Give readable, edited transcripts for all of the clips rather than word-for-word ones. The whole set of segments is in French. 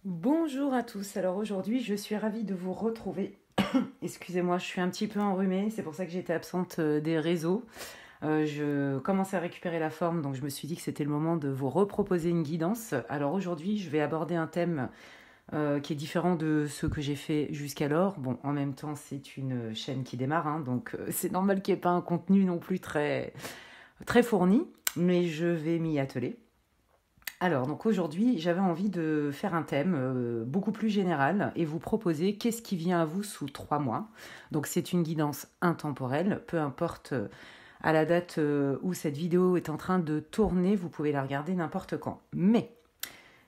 Bonjour à tous, alors aujourd'hui je suis ravie de vous retrouver. Excusez-moi, je suis un petit peu enrhumée, c'est pour ça que j'étais absente des réseaux. Je commençais à récupérer la forme, donc je me suis dit que c'était le moment de vous reproposer une guidance. Alors aujourd'hui je vais aborder un thème qui est différent de ce que j'ai fait jusqu'alors. Bon, en même temps c'est une chaîne qui démarre, hein, donc c'est normal qu'il n'y ait pas un contenu non plus très fourni, mais je vais m'y atteler. Alors, donc aujourd'hui, j'avais envie de faire un thème beaucoup plus général et vous proposer qu'est-ce qui vient à vous sous 3 mois. Donc, c'est une guidance intemporelle, peu importe à la date où cette vidéo est en train de tourner, vous pouvez la regarder n'importe quand. Mais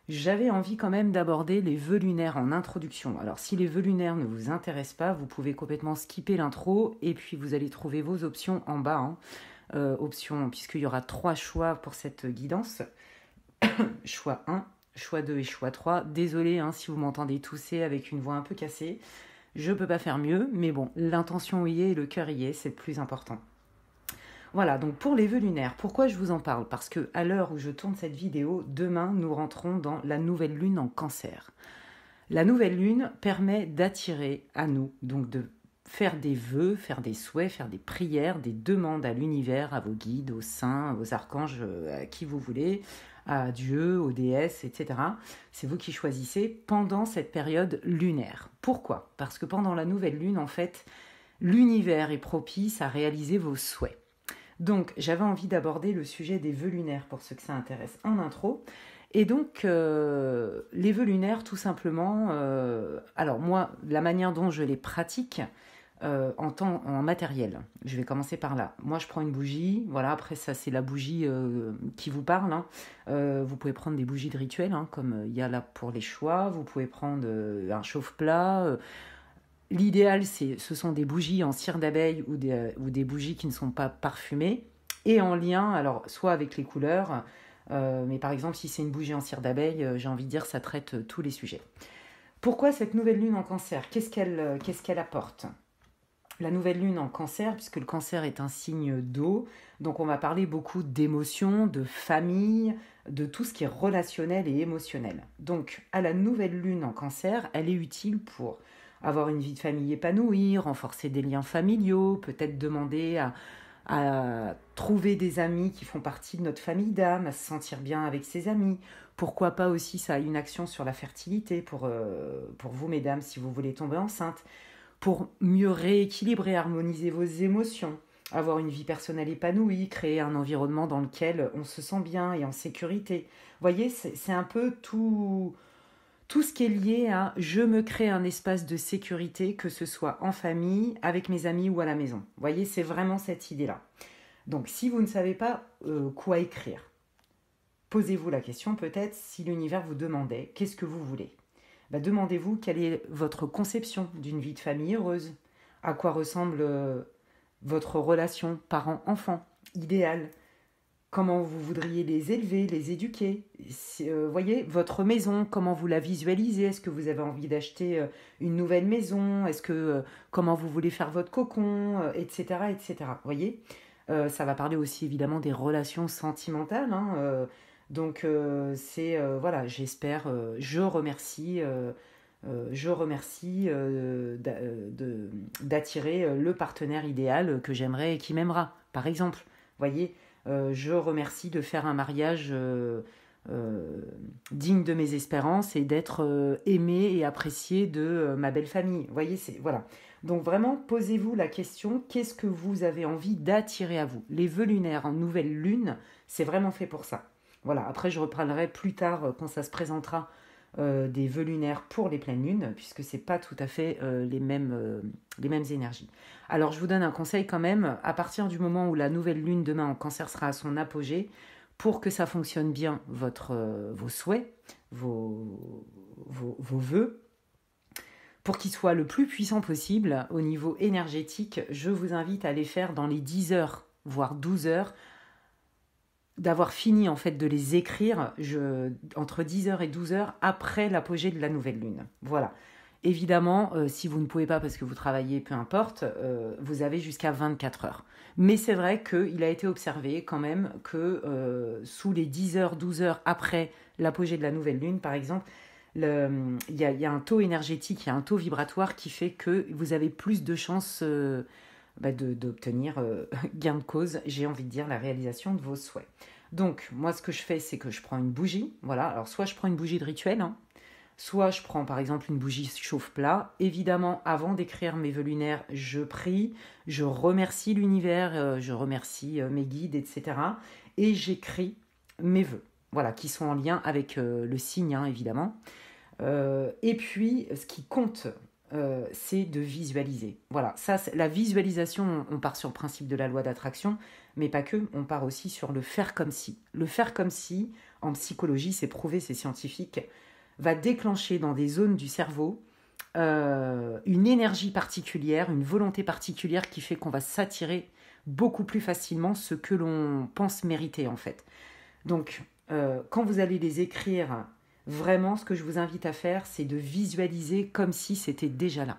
j'avais envie quand même d'aborder les vœux lunaires en introduction. Alors, si les vœux lunaires ne vous intéressent pas, vous pouvez complètement skipper l'intro et puis vous allez trouver vos options en bas. Hein. Options, puisqu'il y aura 3 choix pour cette guidance. Choix 1, choix 2 et choix 3. Désolée hein, si vous m'entendez tousser avec une voix un peu cassée. Je peux pas faire mieux, mais bon, l'intention y est et le cœur y est, c'est le plus important. Voilà, donc pour les vœux lunaires, pourquoi je vous en parle? Parce que à l'heure où je tourne cette vidéo, demain nous rentrons dans la nouvelle lune en Cancer. La nouvelle lune permet d'attirer à nous, donc de faire des vœux, faire des souhaits, faire des prières, des demandes à l'univers, à vos guides, aux saints, aux archanges, à qui vous voulez, à Dieu, aux déesses, etc. C'est vous qui choisissez pendant cette période lunaire. Pourquoi? Parce que pendant la nouvelle lune, en fait, l'univers est propice à réaliser vos souhaits. Donc, j'avais envie d'aborder le sujet des vœux lunaires pour ceux que ça intéresse en intro. Et donc, les vœux lunaires, tout simplement, alors moi, la manière dont je les pratique en matériel, je vais commencer par là. Moi, je prends une bougie, voilà, après ça, c'est la bougie qui vous parle. Hein. Vous pouvez prendre des bougies de rituel, hein, comme il y a là pour les choix. Vous pouvez prendre un chauffe-plat. L'idéal, ce sont des bougies en cire d'abeille ou des bougies qui ne sont pas parfumées et en lien, alors soit avec les couleurs, mais par exemple, si c'est une bougie en cire d'abeille, j'ai envie de dire, ça traite tous les sujets. Pourquoi cette nouvelle lune en Cancer? Qu'est-ce qu'elle apporte? La nouvelle lune en Cancer, puisque le Cancer est un signe d'eau, donc on va parler beaucoup d'émotions, de famille, de tout ce qui est relationnel et émotionnel. Donc, à la nouvelle lune en Cancer, elle est utile pour avoir une vie de famille épanouie, renforcer des liens familiaux, peut-être demander à trouver des amis qui font partie de notre famille d'âme, à se sentir bien avec ses amis. Pourquoi pas aussi ça a une action sur la fertilité pour vous, mesdames, si vous voulez tomber enceinte, pour mieux rééquilibrer, harmoniser vos émotions, avoir une vie personnelle épanouie, créer un environnement dans lequel on se sent bien et en sécurité. Vous voyez, c'est un peu tout ce qui est lié à je me crée un espace de sécurité, que ce soit en famille, avec mes amis ou à la maison. Vous voyez, c'est vraiment cette idée-là. Donc, si vous ne savez pas quoi écrire, posez-vous la question peut-être si l'univers vous demandait qu'est-ce que vous voulez. Demandez-vous quelle est votre conception d'une vie de famille heureuse, à quoi ressemble votre relation parent-enfant idéale, comment vous voudriez les élever, les éduquer. Voyez, votre maison, comment vous la visualisez. Est-ce que vous avez envie d'acheter une nouvelle maison? Est-ce que comment vous voulez faire votre cocon, etc., etc. Voyez, ça va parler aussi évidemment des relations sentimentales. Hein, donc c'est voilà, j'espère, je remercie d'attirer le partenaire idéal que j'aimerais et qui m'aimera, par exemple. Voyez, je remercie de faire un mariage digne de mes espérances et d'être aimé et apprécié de ma belle famille. Vous voyez, voilà. Donc vraiment, posez-vous la question, qu'est-ce que vous avez envie d'attirer à vous? Les vœux lunaires en nouvelle lune, c'est vraiment fait pour ça. Voilà, après je reparlerai plus tard quand ça se présentera des vœux lunaires pour les pleines lunes, puisque c'est pas tout à fait les mêmes énergies. Alors je vous donne un conseil quand même, à partir du moment où la nouvelle lune demain en Cancer sera à son apogée, pour que ça fonctionne bien, vos souhaits, vos vœux, pour qu'ils soient le plus puissants possible au niveau énergétique, je vous invite à les faire dans les 10 heures, voire 12 heures, d'avoir fini en fait de les écrire entre 10 heures et 12 heures après l'apogée de la nouvelle lune. Voilà. Évidemment, si vous ne pouvez pas parce que vous travaillez, peu importe, vous avez jusqu'à 24 heures. Mais c'est vrai qu'il a été observé quand même que sous les 10 heures, 12 heures après l'apogée de la nouvelle lune, par exemple, il y a un taux énergétique, il y a un taux vibratoire qui fait que vous avez plus de chances d'obtenir gain de cause, j'ai envie de dire la réalisation de vos souhaits. Donc, moi, ce que je fais, c'est que je prends une bougie. Voilà, alors soit je prends une bougie de rituel, hein, soit je prends par exemple une bougie chauffe-plat. Évidemment, avant d'écrire mes vœux lunaires, je prie, je remercie l'univers, je remercie mes guides, etc. Et j'écris mes vœux, voilà, qui sont en lien avec le signe, hein, évidemment. Et puis, ce qui compte, c'est de visualiser. Voilà, ça, la visualisation, on part sur le principe de la loi d'attraction, mais pas que, on part aussi sur le faire comme si. Le faire comme si, en psychologie, c'est prouvé, c'est scientifique, va déclencher dans des zones du cerveau une énergie particulière, une volonté particulière qui fait qu'on va s'attirer beaucoup plus facilement ce que l'on pense mériter en fait. Donc, quand vous allez les écrire, vraiment, ce que je vous invite à faire, c'est de visualiser comme si c'était déjà là.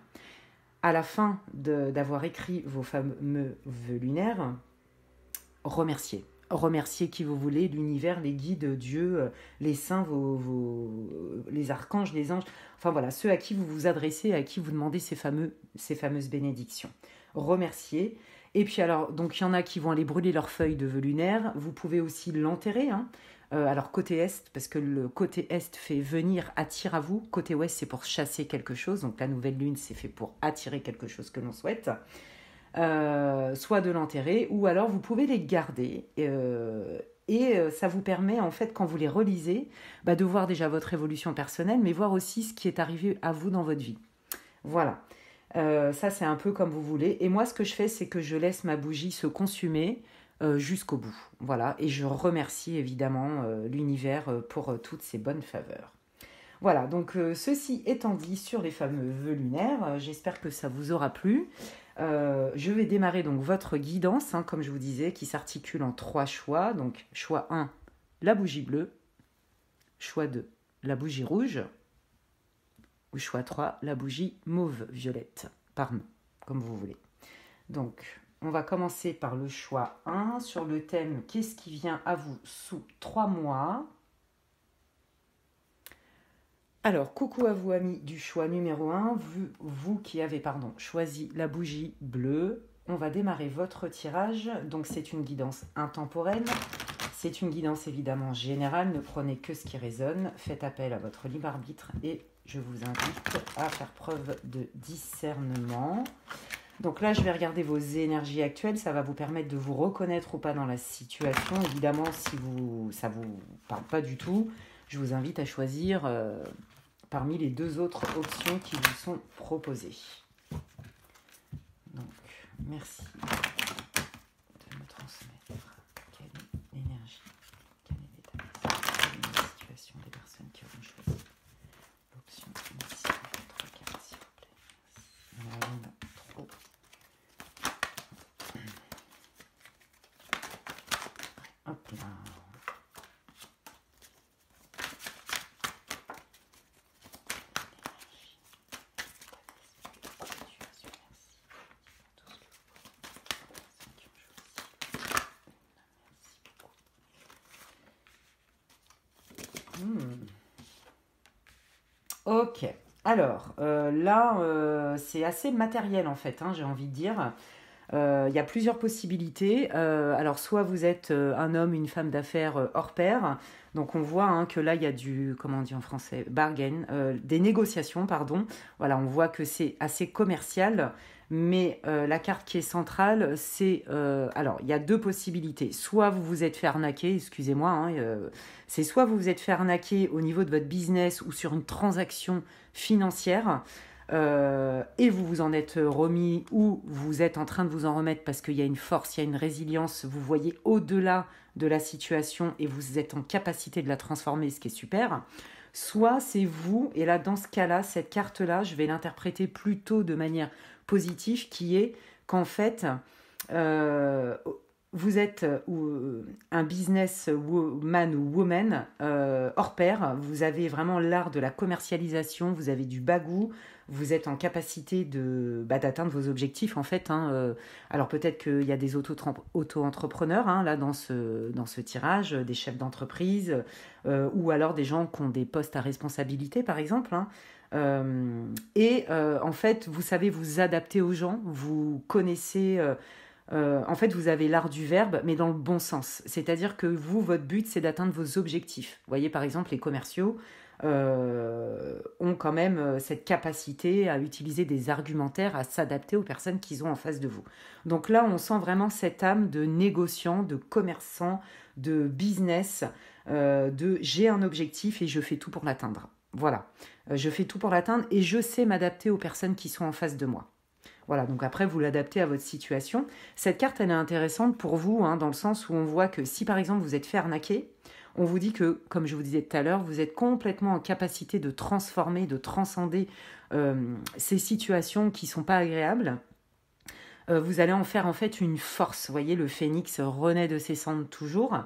À la fin d'avoir écrit vos fameux vœux lunaires, remerciez. Remerciez qui vous voulez, l'univers, les guides, Dieu, les saints, les archanges, les anges, enfin voilà, ceux à qui vous vous adressez, à qui vous demandez ces fameuses bénédictions. Remerciez. Et puis alors, donc il y en a qui vont aller brûler leurs feuilles de vœux lunaires. Vous pouvez aussi l'enterrer, hein. Alors côté est, parce que le côté est fait venir, attire à vous. Côté ouest, c'est pour chasser quelque chose. Donc la nouvelle lune, c'est fait pour attirer quelque chose que l'on souhaite. Soit de l'enterrer, ou alors vous pouvez les garder. Ça vous permet, en fait, quand vous les relisez, de voir déjà votre évolution personnelle, mais voir aussi ce qui est arrivé à vous dans votre vie. Voilà. Ça, c'est un peu comme vous voulez. Et moi, ce que je fais, c'est que je laisse ma bougie se consumer jusqu'au bout. Voilà. Et je remercie évidemment l'univers pour toutes ces bonnes faveurs. Voilà, donc ceci étant dit sur les fameux vœux lunaires, j'espère que ça vous aura plu. Je vais démarrer donc votre guidance, hein, comme je vous disais, qui s'articule en 3 choix. Donc, choix 1, la bougie bleue. Choix 2, la bougie rouge. Ou choix 3, la bougie mauve-violette, par main, comme vous voulez. Donc, on va commencer par le choix 1 sur le thème « Qu'est-ce qui vient à vous sous 3 mois ?» Alors, coucou à vous amis du choix numéro 1, vous qui avez choisi la bougie bleue, on va démarrer votre tirage. Donc c'est une guidance intemporelle, c'est une guidance évidemment générale, ne prenez que ce qui résonne, faites appel à votre libre arbitre et je vous invite à faire preuve de discernement. Donc là, je vais regarder vos énergies actuelles, ça va vous permettre de vous reconnaître ou pas dans la situation. Évidemment, si ça ne vous parle pas du tout, je vous invite à choisir parmi les 2 autres options qui vous sont proposées. Donc, merci de me transmettre quelle est l'énergie, quel est l'état d'esprit, quelle est la situation des personnes qui auront choisi l'option. Merci pour votre carte, s'il vous plaît. Merci. Il y en a une trop. Hop là. Ok, alors là, c'est assez matériel en fait, hein, j'ai envie de dire. Il y a plusieurs possibilités. Alors, soit vous êtes un homme, une femme d'affaires hors pair. Donc, on voit hein, que là, il y a comment on dit en français, bargain, des négociations, pardon. Voilà, on voit que c'est assez commercial. Mais la carte qui est centrale, c'est... alors, il y a 2 possibilités. Soit vous vous êtes fait arnaquer, excusez-moi, hein, c'est soit vous vous êtes fait arnaquer au niveau de votre business ou sur une transaction financière. Et vous vous en êtes remis ou vous êtes en train de vous en remettre parce qu'il y a une force, il y a une résilience, vous voyez au-delà de la situation et vous êtes en capacité de la transformer, ce qui est super. Soit c'est vous, et là dans ce cas-là, cette carte-là, je vais l'interpréter plutôt de manière positive, qui est qu'en fait, vous êtes un businessman ou woman hors pair. Vous avez vraiment l'art de la commercialisation, vous avez du bagou, vous êtes en capacité d'atteindre vos objectifs en fait. Hein, alors peut-être qu'il y a des auto-entrepreneurs hein, là dans ce tirage, des chefs d'entreprise ou alors des gens qui ont des postes à responsabilité par exemple. Hein. En fait, vous savez vous adapter aux gens, vous connaissez... en fait, vous avez l'art du verbe, mais dans le bon sens. C'est-à-dire que vous, votre but, c'est d'atteindre vos objectifs. Vous voyez, par exemple, les commerciaux ont quand même cette capacité à utiliser des argumentaires, à s'adapter aux personnes qu'ils ont en face de vous. Donc là, on sent vraiment cette âme de négociant, de commerçant, de business, de j'ai un objectif et je fais tout pour l'atteindre. Voilà, je fais tout pour l'atteindre et je sais m'adapter aux personnes qui sont en face de moi. Voilà, donc après, vous l'adaptez à votre situation. Cette carte, elle est intéressante pour vous, hein, dans le sens où on voit que si, par exemple, vous êtes fait arnaquer, on vous dit que, comme je vous disais tout à l'heure, vous êtes complètement en capacité de transformer, de transcender ces situations qui ne sont pas agréables. Vous allez en faire en fait une force. Vous voyez, le phénix renaît de ses cendres toujours.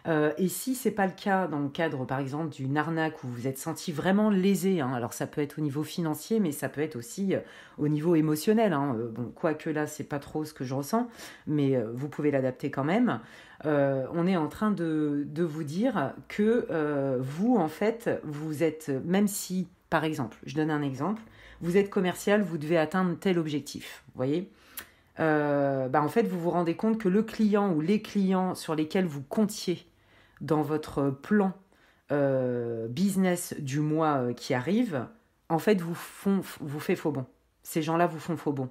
Et si c'est pas le cas dans le cadre, par exemple, d'une arnaque où vous êtes senti vraiment lésé, hein, alors ça peut être au niveau financier, mais ça peut être aussi au niveau émotionnel. Hein, bon, quoique là, c'est pas trop ce que je ressens, mais vous pouvez l'adapter quand même. On est en train de vous dire que vous, en fait, vous êtes, même si, par exemple, je donne un exemple, vous êtes commercial, vous devez atteindre tel objectif, vous voyez en fait, vous vous rendez compte que le client ou les clients sur lesquels vous comptiez dans votre plan business du mois qui arrive, en fait, vous fait faux bon. Ces gens-là vous font faux bon.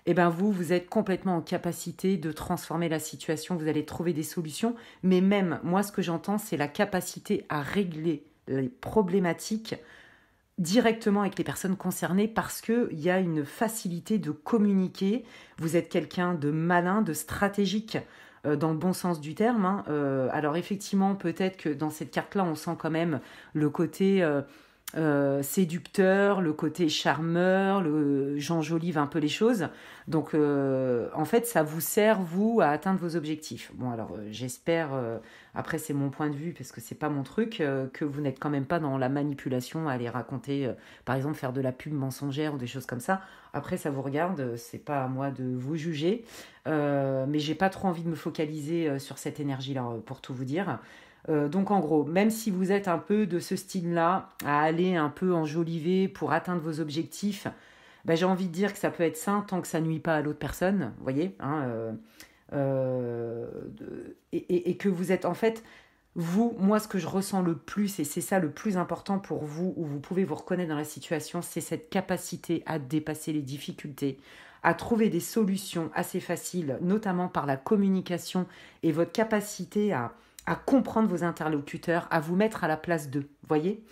Et bien vous êtes complètement en capacité de transformer la situation, vous allez trouver des solutions, mais même, moi, ce que j'entends, c'est la capacité à régler les problématiques directement avec les personnes concernées parce qu'il y a une facilité de communiquer. Vous êtes quelqu'un de malin, de stratégique dans le bon sens du terme. Hein. Alors effectivement, peut-être que dans cette carte-là, on sent quand même le côté séducteur, le côté charmeur, le j'enjolive un peu les choses. Donc en fait, ça vous sert, vous, à atteindre vos objectifs. Bon, alors j'espère, après c'est mon point de vue, parce que c'est pas mon truc, que vous n'êtes quand même pas dans la manipulation à aller raconter, par exemple, faire de la pub mensongère ou des choses comme ça. Après, ça vous regarde, c'est pas à moi de vous juger, mais j'ai pas trop envie de me focaliser sur cette énergie-là, pour tout vous dire. Donc en gros, même si vous êtes un peu de ce style-là, à aller un peu enjoliver pour atteindre vos objectifs, j'ai envie de dire que ça peut être sain tant que ça nuit pas à l'autre personne, vous voyez, hein, et que vous êtes en fait, vous, moi ce que je ressens le plus, et c'est ça le plus important pour vous, où vous pouvez vous reconnaître dans la situation, c'est cette capacité à dépasser les difficultés, à trouver des solutions assez faciles, notamment par la communication et votre capacité à comprendre vos interlocuteurs, à vous mettre à la place d'eux, voyez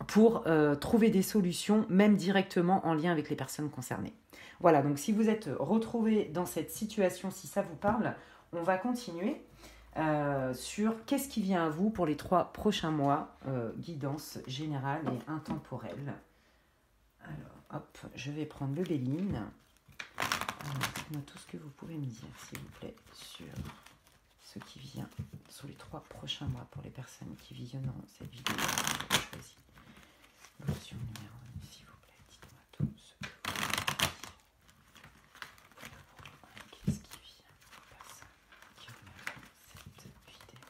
pour trouver des solutions, même directement en lien avec les personnes concernées. Voilà, donc si vous êtes retrouvé dans cette situation, si ça vous parle, on va continuer sur qu'est-ce qui vient à vous pour les 3 prochains mois, guidance générale et intemporelle. Alors, hop, je vais prendre le Béline. Dites-moi tout ce que vous pouvez me dire, s'il vous plaît, sur ce qui vient sur les 3 prochains mois pour les personnes qui visionneront cette vidéo. Choisis l'option numéro 1, s'il vous plaît. Dites-moi tout ce que vous voulez dire. Qu'est-ce qui vient aux personnes qui regarderont cette vidéo,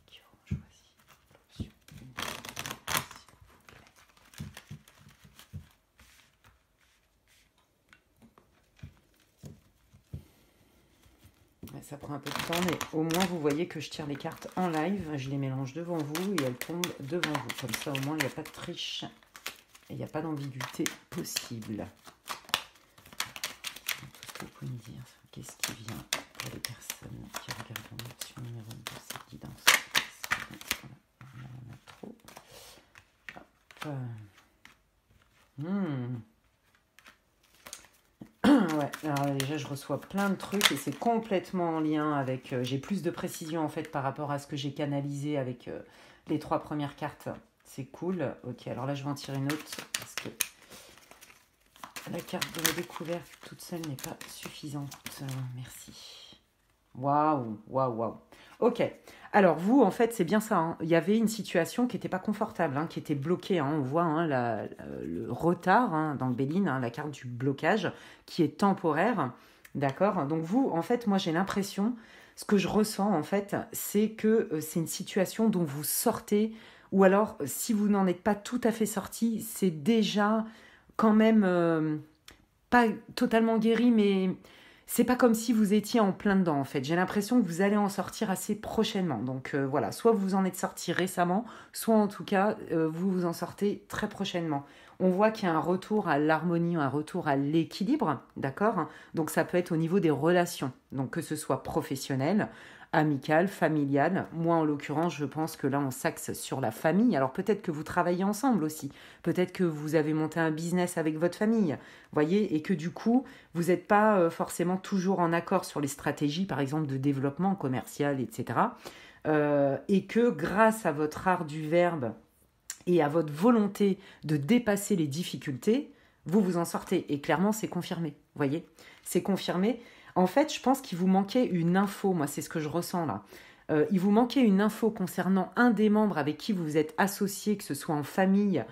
qui auront choisi l'option numéro 1, s'il vous plaît. Ça prend un peu de temps, mais au moins vous voyez que je tire les cartes en live, je les mélange devant vous et elles tombent devant vous. Comme ça, au moins, il n'y a pas de triche et il n'y a pas d'ambiguïté possible. Tout ce que vous pouvez me dire, qu'est-ce qui vient pour les personnes qui regardent l'option numéro 2 de cette guidance. Voilà, on en a trop. Hop. Ouais, alors déjà je reçois plein de trucs et c'est complètement en lien avec... j'ai plus de précision en fait par rapport à ce que j'ai canalisé avec les 3 premières cartes. C'est cool. Ok, alors là je vais en tirer une autre parce que La carte de la découverte toute seule n'est pas suffisante. Merci. Waouh, waouh, waouh. Ok. Alors, vous, en fait, c'est bien ça. Hein. Il y avait une situation qui n'était pas confortable, hein, qui était bloquée. Hein. On voit hein, le retard hein, dans le Béline, hein, la carte du blocage, qui est temporaire. D'accord. Donc, vous, en fait, moi, j'ai l'impression, ce que je ressens, en fait, c'est que c'est une situation dont vous sortez, ou alors, si vous n'en êtes pas tout à fait sorti, c'est déjà quand même pas totalement guéri, mais c'est pas comme si vous étiez en plein dedans en fait. J'ai l'impression que vous allez en sortir assez prochainement. Donc voilà, soit vous en êtes sorti récemment, soit en tout cas vous vous en sortez très prochainement. On voit qu'il y a un retour à l'harmonie, un retour à l'équilibre, d'accord. Donc ça peut être au niveau des relations, donc que ce soit professionnel, amical, familial. Moi en l'occurrence, je pense que là on s'axe sur la famille. Alors peut-être que vous travaillez ensemble aussi, peut-être que vous avez monté un business avec votre famille, voyez, et que du coup vous n'êtes pas forcément toujours en accord sur les stratégies, par exemple de développement commercial, etc. Et que grâce à votre art du verbe et à votre volonté de dépasser les difficultés, vous vous en sortez. Et clairement, c'est confirmé, voyez, c'est confirmé. En fait, je pense qu'il vous manquait une info, moi c'est ce que je ressens là. Il vous manquait une info concernant un des membres avec qui vous vous êtes associé, que ce soit en famille.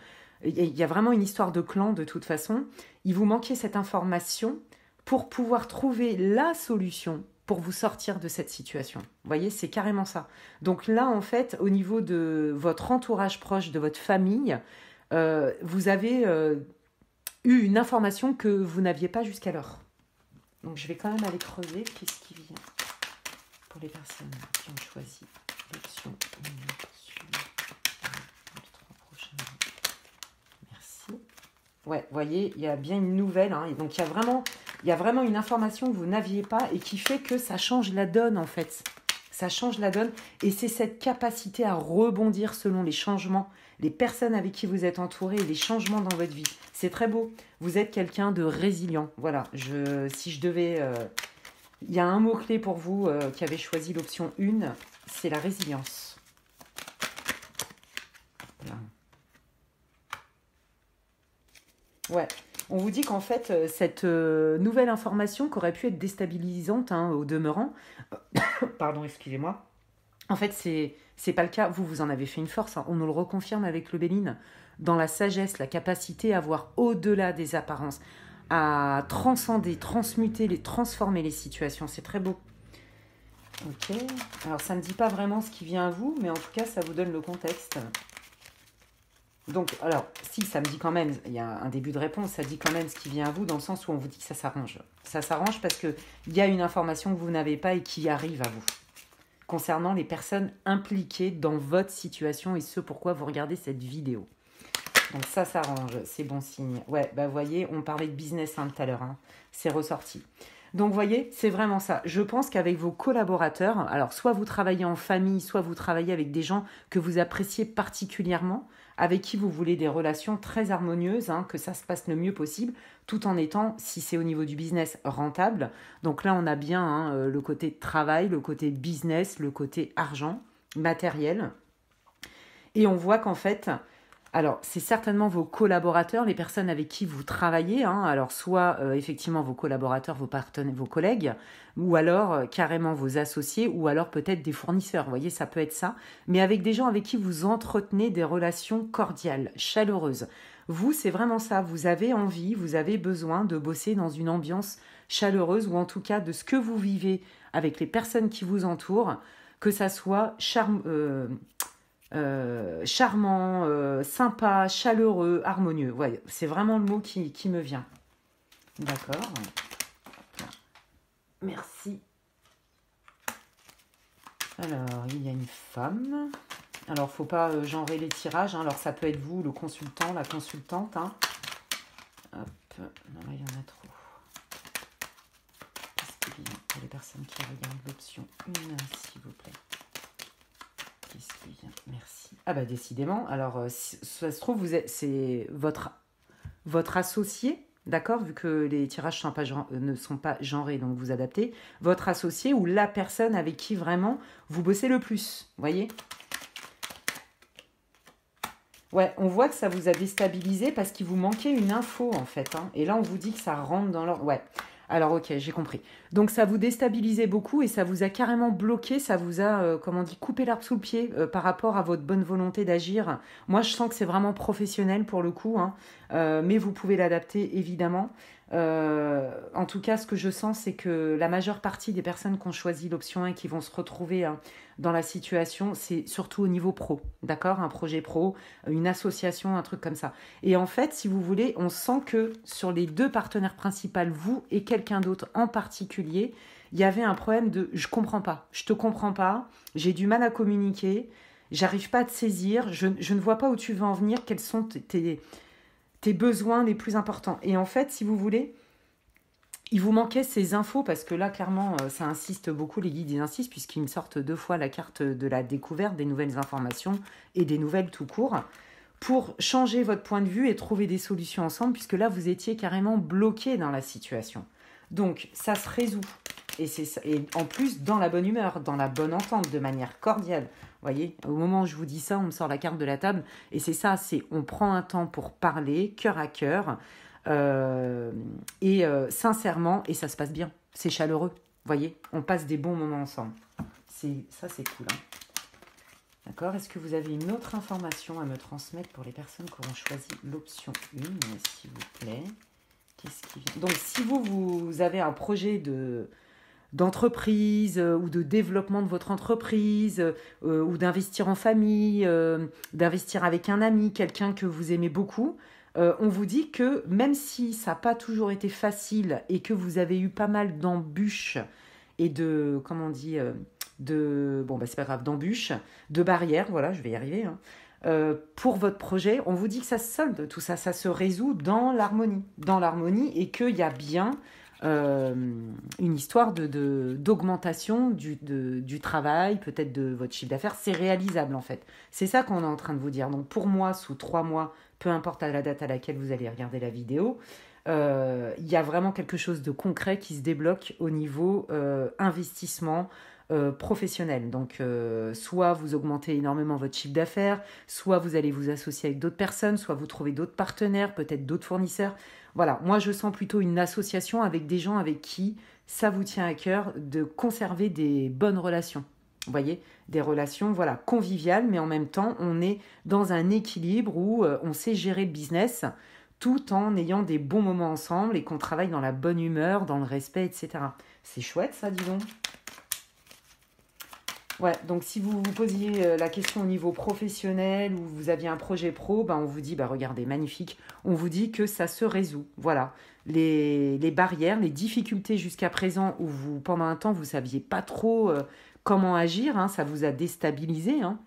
Il y a vraiment une histoire de clan de toute façon. Il vous manquait cette information pour pouvoir trouver la solution pour vous sortir de cette situation. Vous voyez, c'est carrément ça. Donc là, en fait, au niveau de votre entourage proche, de votre famille, vous avez eu une information que vous n'aviez pas jusqu'alors. Donc je vais quand même aller creuser. Qu'est-ce qui vient pour les personnes qui ont choisi l'option 1 sur les 3 prochains mois. Merci. Ouais, vous voyez, il y a bien une nouvelle. Hein, et donc il y a vraiment une information que vous n'aviez pas et qui fait que ça change la donne en fait. Ça change la donne et c'est cette capacité à rebondir selon les changements, les personnes avec qui vous êtes entouré et les changements dans votre vie. C'est très beau. Vous êtes quelqu'un de résilient. Voilà, si je devais... il y a un mot-clé pour vous qui avez choisi l'option 1, c'est la résilience. Voilà. Ouais, on vous dit qu'en fait, cette nouvelle information qui aurait pu être déstabilisante hein, au demeurant, pardon, excusez-moi, en fait, c'est pas le cas. Vous en avez fait une force. Hein. On nous le reconfirme avec le Béline. Dans la sagesse, la capacité à voir au-delà des apparences, à transcender, transmuter, transformer les situations. C'est très beau. Ok. Alors, ça ne dit pas vraiment ce qui vient à vous, mais en tout cas, ça vous donne le contexte. Donc, alors, si, ça me dit quand même, il y a un début de réponse, ça dit quand même ce qui vient à vous, dans le sens où on vous dit que ça s'arrange. Ça s'arrange parce qu'il y a une information que vous n'avez pas et qui arrive à vous, concernant les personnes impliquées dans votre situation et ce pourquoi vous regardez cette vidéo. Donc ça s'arrange, c'est bon signe. Ouais, bah vous voyez, on parlait de business hein, tout à l'heure, hein. C'est ressorti. Donc vous voyez, c'est vraiment ça. Je pense qu'avec vos collaborateurs, alors soit vous travaillez en famille, soit vous travaillez avec des gens que vous appréciez particulièrement, avec qui vous voulez des relations très harmonieuses, hein, que ça se passe le mieux possible, tout en étant, si c'est au niveau du business, rentable. Donc là, on a bien hein, le côté travail, le côté business, le côté argent, matériel. Et on voit qu'en fait, alors c'est certainement vos collaborateurs, les personnes avec qui vous travaillez, hein, alors soit effectivement vos collaborateurs, vos partenaires, vos collègues, ou alors carrément vos associés, ou alors peut-être des fournisseurs, vous voyez, ça peut être ça, mais avec des gens avec qui vous entretenez des relations cordiales, chaleureuses. Vous, c'est vraiment ça, vous avez envie, vous avez besoin de bosser dans une ambiance chaleureuse, ou en tout cas de ce que vous vivez avec les personnes qui vous entourent, que ça soit charmant, sympa, chaleureux, harmonieux. Ouais, c'est vraiment le mot qui me vient. D'accord. Merci. Alors, il y a une femme. Alors, faut pas genrer les tirages. Hein. Alors, ça peut être vous, le consultant, la consultante. Hein. Hop. Non, là, il y en a trop. Qu'est-ce qui vient pour les personnes qui regardent l'option 1, s'il vous plaît? Qu'est-ce qui vient? Merci. Ah bah décidément. Alors, ça se trouve, c'est votre associé, d'accord? Vu que les tirages ne sont pas genrés, donc vous adaptez. Votre associé ou la personne avec qui vraiment vous bossez le plus, voyez? Ouais, on voit que ça vous a déstabilisé parce qu'il vous manquait une info en fait, hein. Et là, on vous dit que ça rentre dans l'ordre. Ouais. Alors, ok, j'ai compris. Donc, ça vous déstabilisait beaucoup et ça vous a carrément bloqué, ça vous a, comment on dit, coupé l'herbe sous le pied par rapport à votre bonne volonté d'agir. Moi, je sens que c'est vraiment professionnel pour le coup, hein. Mais vous pouvez l'adapter évidemment. En tout cas, ce que je sens, c'est que la majeure partie des personnes qui ont choisi l'option 1 et qui vont se retrouver, hein, dans la situation, c'est surtout au niveau pro, d'accord? Un projet pro, une association, un truc comme ça. Et en fait, si vous voulez, on sent que sur les deux partenaires principaux, vous et quelqu'un d'autre en particulier, il y avait un problème de je comprends pas, je te comprends pas, j'ai du mal à communiquer, j'arrive pas à te saisir, je ne vois pas où tu veux en venir, quels sont tes besoins les plus importants. Et en fait, si vous voulez, il vous manquait ces infos parce que là, clairement, ça insiste beaucoup, les guides, ils insistent, puisqu'ils me sortent 2 fois la carte de la découverte, des nouvelles informations et des nouvelles tout court, pour changer votre point de vue et trouver des solutions ensemble, puisque là, vous étiez carrément bloqué dans la situation. Donc, ça se résout. Et en plus, dans la bonne humeur, dans la bonne entente, de manière cordiale. Vous voyez, au moment où je vous dis ça, on me sort la carte de la table. Et c'est ça, c'est on prend un temps pour parler, cœur à cœur, sincèrement, et ça se passe bien. C'est chaleureux. Vous voyez, on passe des bons moments ensemble. Ça, c'est cool, hein. D'accord. Est-ce que vous avez une autre information à me transmettre pour les personnes qui auront choisi l'option 1, s'il vous plaît? Qu'est-ce qui vient? Donc, si vous avez un projet d'entreprise ou de développement de votre entreprise ou d'investir en famille, d'investir avec un ami, quelqu'un que vous aimez beaucoup, on vous dit que même si ça n'a pas toujours été facile et que vous avez eu pas mal d'embûches et de, comment on dit, bon, bah, c'est pas grave, d'embûches, de barrières, voilà, je vais y arriver, hein, pour votre projet, on vous dit que ça se solde, tout ça, ça se résout dans l'harmonie et qu'il y a bien une histoire d'augmentation du travail, peut-être de votre chiffre d'affaires, c'est réalisable en fait. C'est ça qu'on est en train de vous dire. Donc pour moi, sous 3 mois, peu importe à la date à laquelle vous allez regarder la vidéo, il y a vraiment quelque chose de concret qui se débloque au niveau investissement professionnel. Donc, soit vous augmentez énormément votre chiffre d'affaires, soit vous allez vous associer avec d'autres personnes, soit vous trouvez d'autres partenaires, peut-être d'autres fournisseurs. Voilà, moi je sens plutôt une association avec des gens avec qui ça vous tient à cœur de conserver des bonnes relations. Vous voyez, des relations voilà, conviviales, mais en même temps, on est dans un équilibre où on sait gérer le business tout en ayant des bons moments ensemble et qu'on travaille dans la bonne humeur, dans le respect, etc. C'est chouette ça, dis donc. Ouais, donc si vous vous posiez la question au niveau professionnel ou vous aviez un projet pro, ben on vous dit, bah regardez, magnifique, on vous dit que ça se résout. Voilà, les barrières, les difficultés jusqu'à présent où vous, pendant un temps, vous ne saviez pas trop comment agir, hein, ça vous a déstabilisé, hein,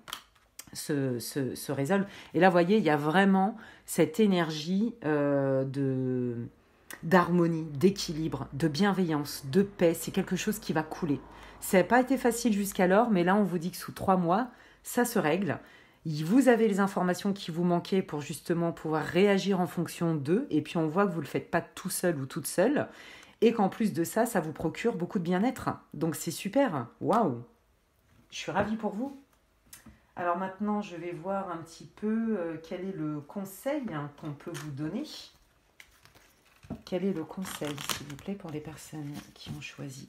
se résolvent. Et là, vous voyez, il y a vraiment cette énergie d'harmonie, d'équilibre, de bienveillance, de paix. C'est quelque chose qui va couler. Ça n'a pas été facile jusqu'alors, mais là, on vous dit que sous 3 mois, ça se règle. Vous avez les informations qui vous manquaient pour justement pouvoir réagir en fonction d'eux. Et puis, on voit que vous ne le faites pas tout seul ou toute seule. Et qu'en plus de ça, ça vous procure beaucoup de bien-être. Donc, c'est super. Waouh! Je suis ravie pour vous. Alors maintenant, je vais voir un petit peu quel est le conseil qu'on peut vous donner. Quel est le conseil, s'il vous plaît, pour les personnes qui ont choisi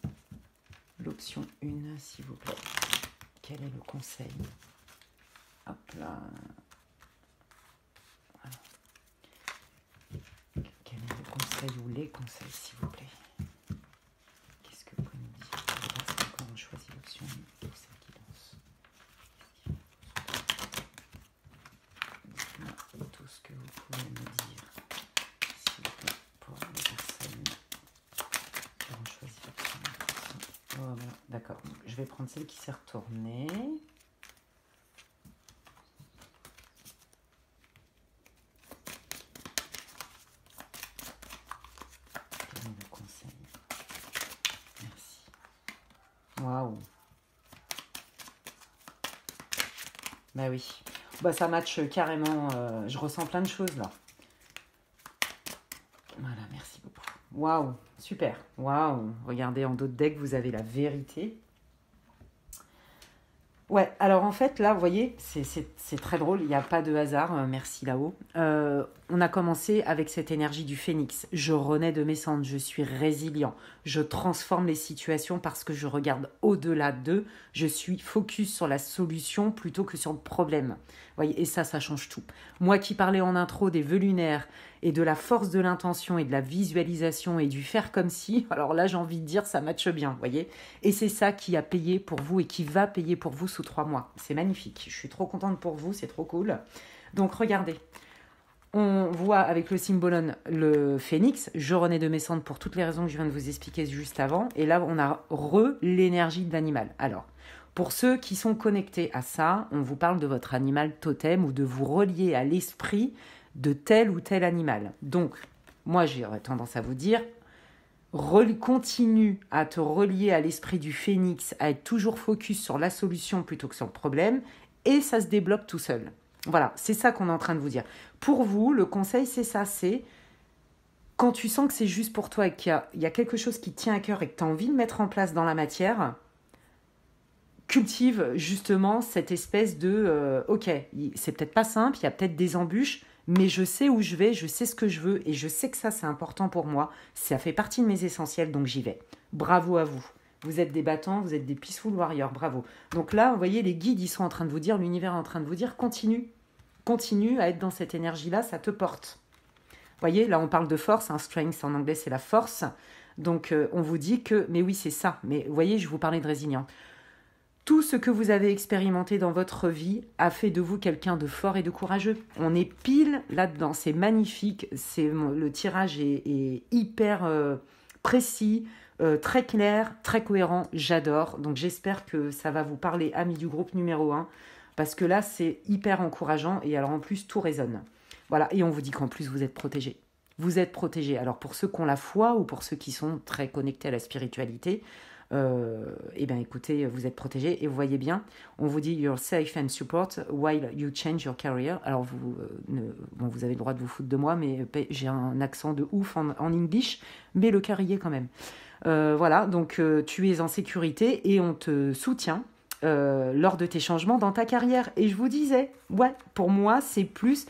l'option 1, s'il vous plaît? Quel est le conseil? Hop là. Voilà. Quel est le conseil ou les conseils, s'il vous plaît? Qu'est-ce que vous pouvez nous dire pour les personnes qui ont choisi l'option 1? Celle qui danse. Dites-moi tout ce que vous pouvez me dire, s'il vous plaît, pour les personnes qui ont choisi l'option 1. Voilà, d'accord. Je vais prendre celle qui s'est retournée. Quel est le conseil? Merci. Waouh. Bah oui. Bah ça match carrément. Je ressens plein de choses là. Voilà, merci beaucoup. Waouh, super. Waouh. Regardez en dos de deck, vous avez la vérité. Ouais, alors en fait, là, vous voyez, c'est très drôle, il n'y a pas de hasard, merci là-haut. On a commencé avec cette énergie du phénix. Je renais de mes cendres, je suis résilient, je transforme les situations parce que je regarde au-delà d'eux, je suis focus sur la solution plutôt que sur le problème. Vous voyez, et ça change tout. Moi qui parlais en intro des vœux lunaires et de la force de l'intention et de la visualisation et du faire comme si, alors là, j'ai envie de dire, ça matche bien, vous voyez. Et c'est ça qui a payé pour vous et qui va payer pour vous sous 3 mois. C'est magnifique. Je suis trop contente pour vous, c'est trop cool. Donc regardez, on voit avec le symbolone le phénix. Je renais de mes cendres pour toutes les raisons que je viens de vous expliquer juste avant. Et là, on a l'énergie de l'animal. Alors, pour ceux qui sont connectés à ça, on vous parle de votre animal totem ou de vous relier à l'esprit de tel ou tel animal. Donc, moi, j'aurais tendance à vous dire, continue à te relier à l'esprit du phénix, à être toujours focus sur la solution plutôt que sur le problème, et ça se débloque tout seul. Voilà, c'est ça qu'on est en train de vous dire. Pour vous, le conseil, c'est ça, c'est quand tu sens que c'est juste pour toi et qu'il y a quelque chose qui te tient à cœur et que tu as envie de mettre en place dans la matière, cultive justement cette espèce de ok, c'est peut-être pas simple, il y a peut-être des embûches, mais je sais où je vais, je sais ce que je veux et je sais que ça c'est important pour moi, ça fait partie de mes essentiels, donc j'y vais. Bravo à vous. Vous êtes des battants, vous êtes des peaceful warriors, bravo. Donc là, vous voyez, les guides, ils sont en train de vous dire, l'univers est en train de vous dire, continue à être dans cette énergie-là, ça te porte. Vous voyez, là on parle de force, strength en anglais c'est la force, donc on vous dit que, mais oui c'est ça, mais vous voyez, je vous parlais de résilience. Tout ce que vous avez expérimenté dans votre vie a fait de vous quelqu'un de fort et de courageux. On est pile là-dedans. C'est magnifique. Le tirage est hyper précis, très clair, très cohérent. J'adore. Donc j'espère que ça va vous parler, amis du groupe numéro 1. Parce que là, c'est hyper encourageant. Et alors en plus, tout résonne. Voilà. Et on vous dit qu'en plus, vous êtes protégés. Vous êtes protégés. Alors pour ceux qui ont la foi ou pour ceux qui sont très connectés à la spiritualité, eh bien écoutez, vous êtes protégés et vous voyez bien, on vous dit you're safe and support while you change your career. Alors vous avez le droit de vous foutre de moi, mais j'ai un accent de ouf en English, mais le carrier quand même. Voilà, donc tu es en sécurité et on te soutient lors de tes changements dans ta carrière. Et je vous disais, ouais, pour moi c'est plus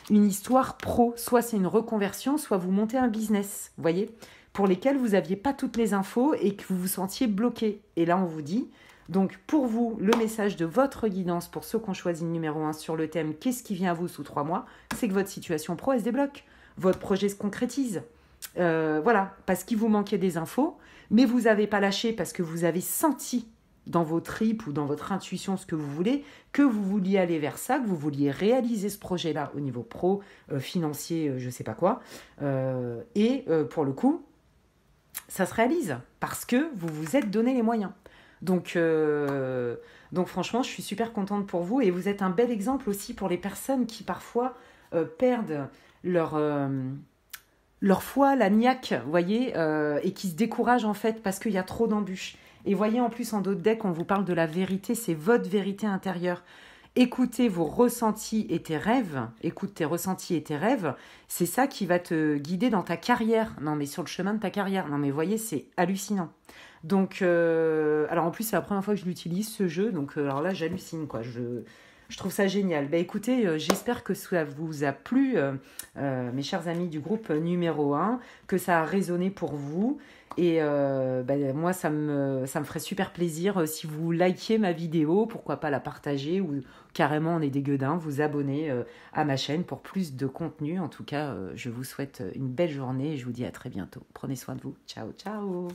une histoire pro, soit c'est une reconversion, soit vous montez un business, vous voyez, pour lesquels vous n'aviez pas toutes les infos et que vous vous sentiez bloqué. Et là, on vous dit, donc pour vous, le message de votre guidance, pour ceux qui ont choisi le numéro 1 sur le thème « Qu'est-ce qui vient à vous sous 3 mois ?», c'est que votre situation pro, elle se débloque. Votre projet se concrétise. Voilà, parce qu'il vous manquait des infos, mais vous n'avez pas lâché parce que vous avez senti dans vos tripes ou dans votre intuition ce que vous voulez, que vous vouliez aller vers ça, que vous vouliez réaliser ce projet-là au niveau pro, financier, je ne sais pas quoi. Et pour le coup, ça se réalise parce que vous vous êtes donné les moyens. Donc franchement, je suis super contente pour vous et vous êtes un bel exemple aussi pour les personnes qui parfois perdent leur foi, la niaque, vous voyez, et qui se découragent en fait parce qu'il y a trop d'embûches. Et voyez, en plus, en d'autres decks, on vous parle de la vérité, c'est votre vérité intérieure. Écoutez vos ressentis et tes rêves, écoute tes ressentis et tes rêves, c'est ça qui va te guider dans ta carrière. Non, mais sur le chemin de ta carrière. Non, mais voyez, c'est hallucinant. Donc, alors en plus, c'est la première fois que je l'utilise, ce jeu. Donc, alors là, j'hallucine, quoi. Je trouve ça génial. Ben, écoutez, j'espère que ça vous a plu, mes chers amis du groupe numéro 1, que ça a résonné pour vous. Et moi, ça me ferait super plaisir si vous likiez ma vidéo, pourquoi pas la partager ou carrément, on est des gueudins, vous abonner à ma chaîne pour plus de contenu. En tout cas, je vous souhaite une belle journée et je vous dis à très bientôt. Prenez soin de vous. Ciao, ciao.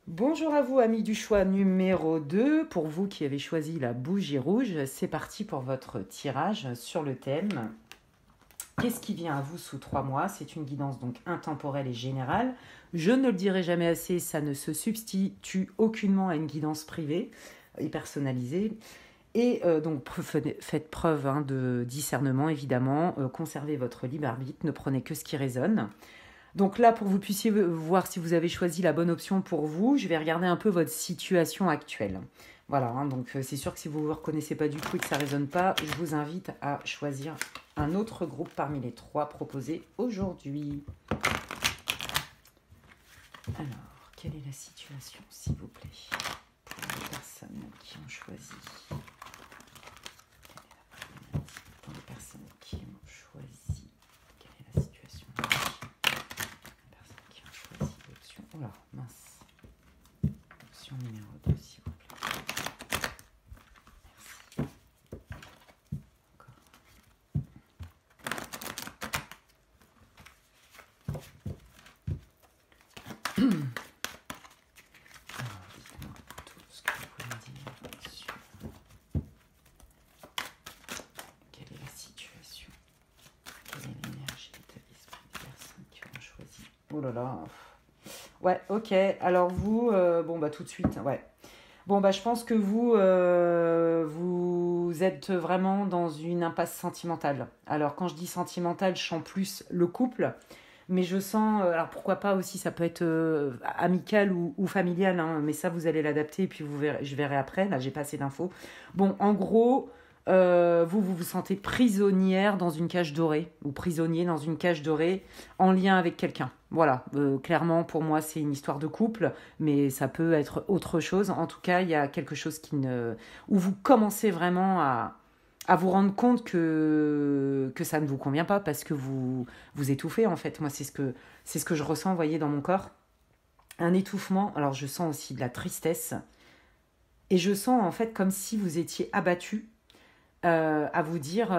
Bonjour à vous, amis du choix numéro 2. Pour vous qui avez choisi la bougie rouge, c'est parti pour votre tirage sur le thème. Qu'est-ce qui vient à vous sous 3 mois ? C'est une guidance donc intemporelle et générale. Je ne le dirai jamais assez, ça ne se substitue aucunement à une guidance privée. et personnalisé. Et donc, faites preuve hein, de discernement, évidemment. Conservez votre libre arbitre, ne prenez que ce qui résonne. Donc là, pour que vous puissiez voir si vous avez choisi la bonne option pour vous, je vais regarder un peu votre situation actuelle. Voilà, hein, donc c'est sûr que si vous ne vous reconnaissez pas du tout et que ça ne résonne pas, je vous invite à choisir un autre groupe parmi les 3 proposés aujourd'hui. Alors, quelle est la situation, s'il vous plaît, pour les personnes qui ont choisi? Quelle est la problématique pour les personnes qui ont choisi? Quelle est la situation? Les personnes qui ont choisi l'option... Oh là, mince. Option numéro 2, s'il vous plaît. Oh là là. Ouais, ok. Alors vous, bon bah tout de suite, ouais. Bon bah je pense que vous, vous êtes vraiment dans une impasse sentimentale. Alors quand je dis sentimentale, je sens plus le couple, mais je sens, alors pourquoi pas aussi, ça peut être amical ou familial, hein, mais ça vous allez l'adapter et puis vous verrez, je verrai après. Là j'ai pas assez d'infos. Bon, en gros. Vous sentez prisonnière dans une cage dorée, ou prisonnier dans une cage dorée en lien avec quelqu'un. Voilà, clairement pour moi c'est une histoire de couple, mais ça peut être autre chose. En tout cas, il y a quelque chose où vous commencez vraiment à vous rendre compte que ça ne vous convient pas parce que vous étouffez en fait. Moi c'est ce que je ressens, vous voyez, dans mon corps. Un étouffement, alors je sens aussi de la tristesse et je sens en fait comme si vous étiez abattu. À vous dire,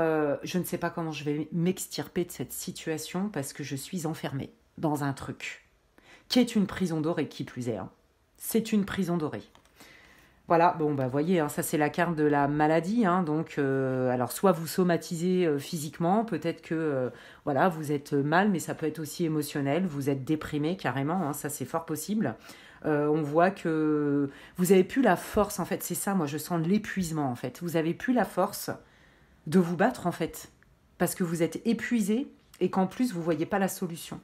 je ne sais pas comment je vais m'extirper de cette situation parce que je suis enfermée dans un truc qui est une prison dorée, qui plus est. Hein. C'est une prison dorée. Voilà, bon, bah voyez, hein, ça c'est la carte de la maladie. Hein, donc, alors soit vous somatisez physiquement, peut-être que voilà, vous êtes mal, mais ça peut être aussi émotionnel. Vous êtes déprimé carrément, hein, ça c'est fort possible. On voit que vous avez plus la force, en fait, c'est ça, moi je sens de l'épuisement, en fait. Vous avez plus la force de vous battre, en fait, parce que vous êtes épuisé et qu'en plus, vous voyez pas la solution.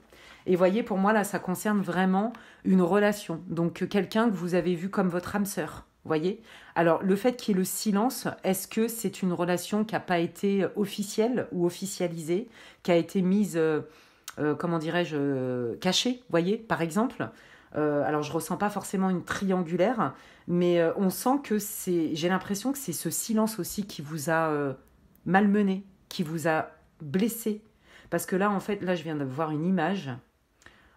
Et voyez, pour moi, là, ça concerne vraiment une relation. Donc, quelqu'un que vous avez vu comme votre âme sœur, voyez. Alors, le fait qu'il y ait le silence, est-ce que c'est une relation qui n'a pas été officielle ou officialisée, qui a été mise, comment dirais-je, cachée, voyez, par exemple. Alors, je ressens pas forcément une triangulaire, mais on sent que j'ai l'impression que c'est ce silence aussi qui vous a malmené, qui vous a blessé. Parce que là, en fait, là, je viens de voir une image.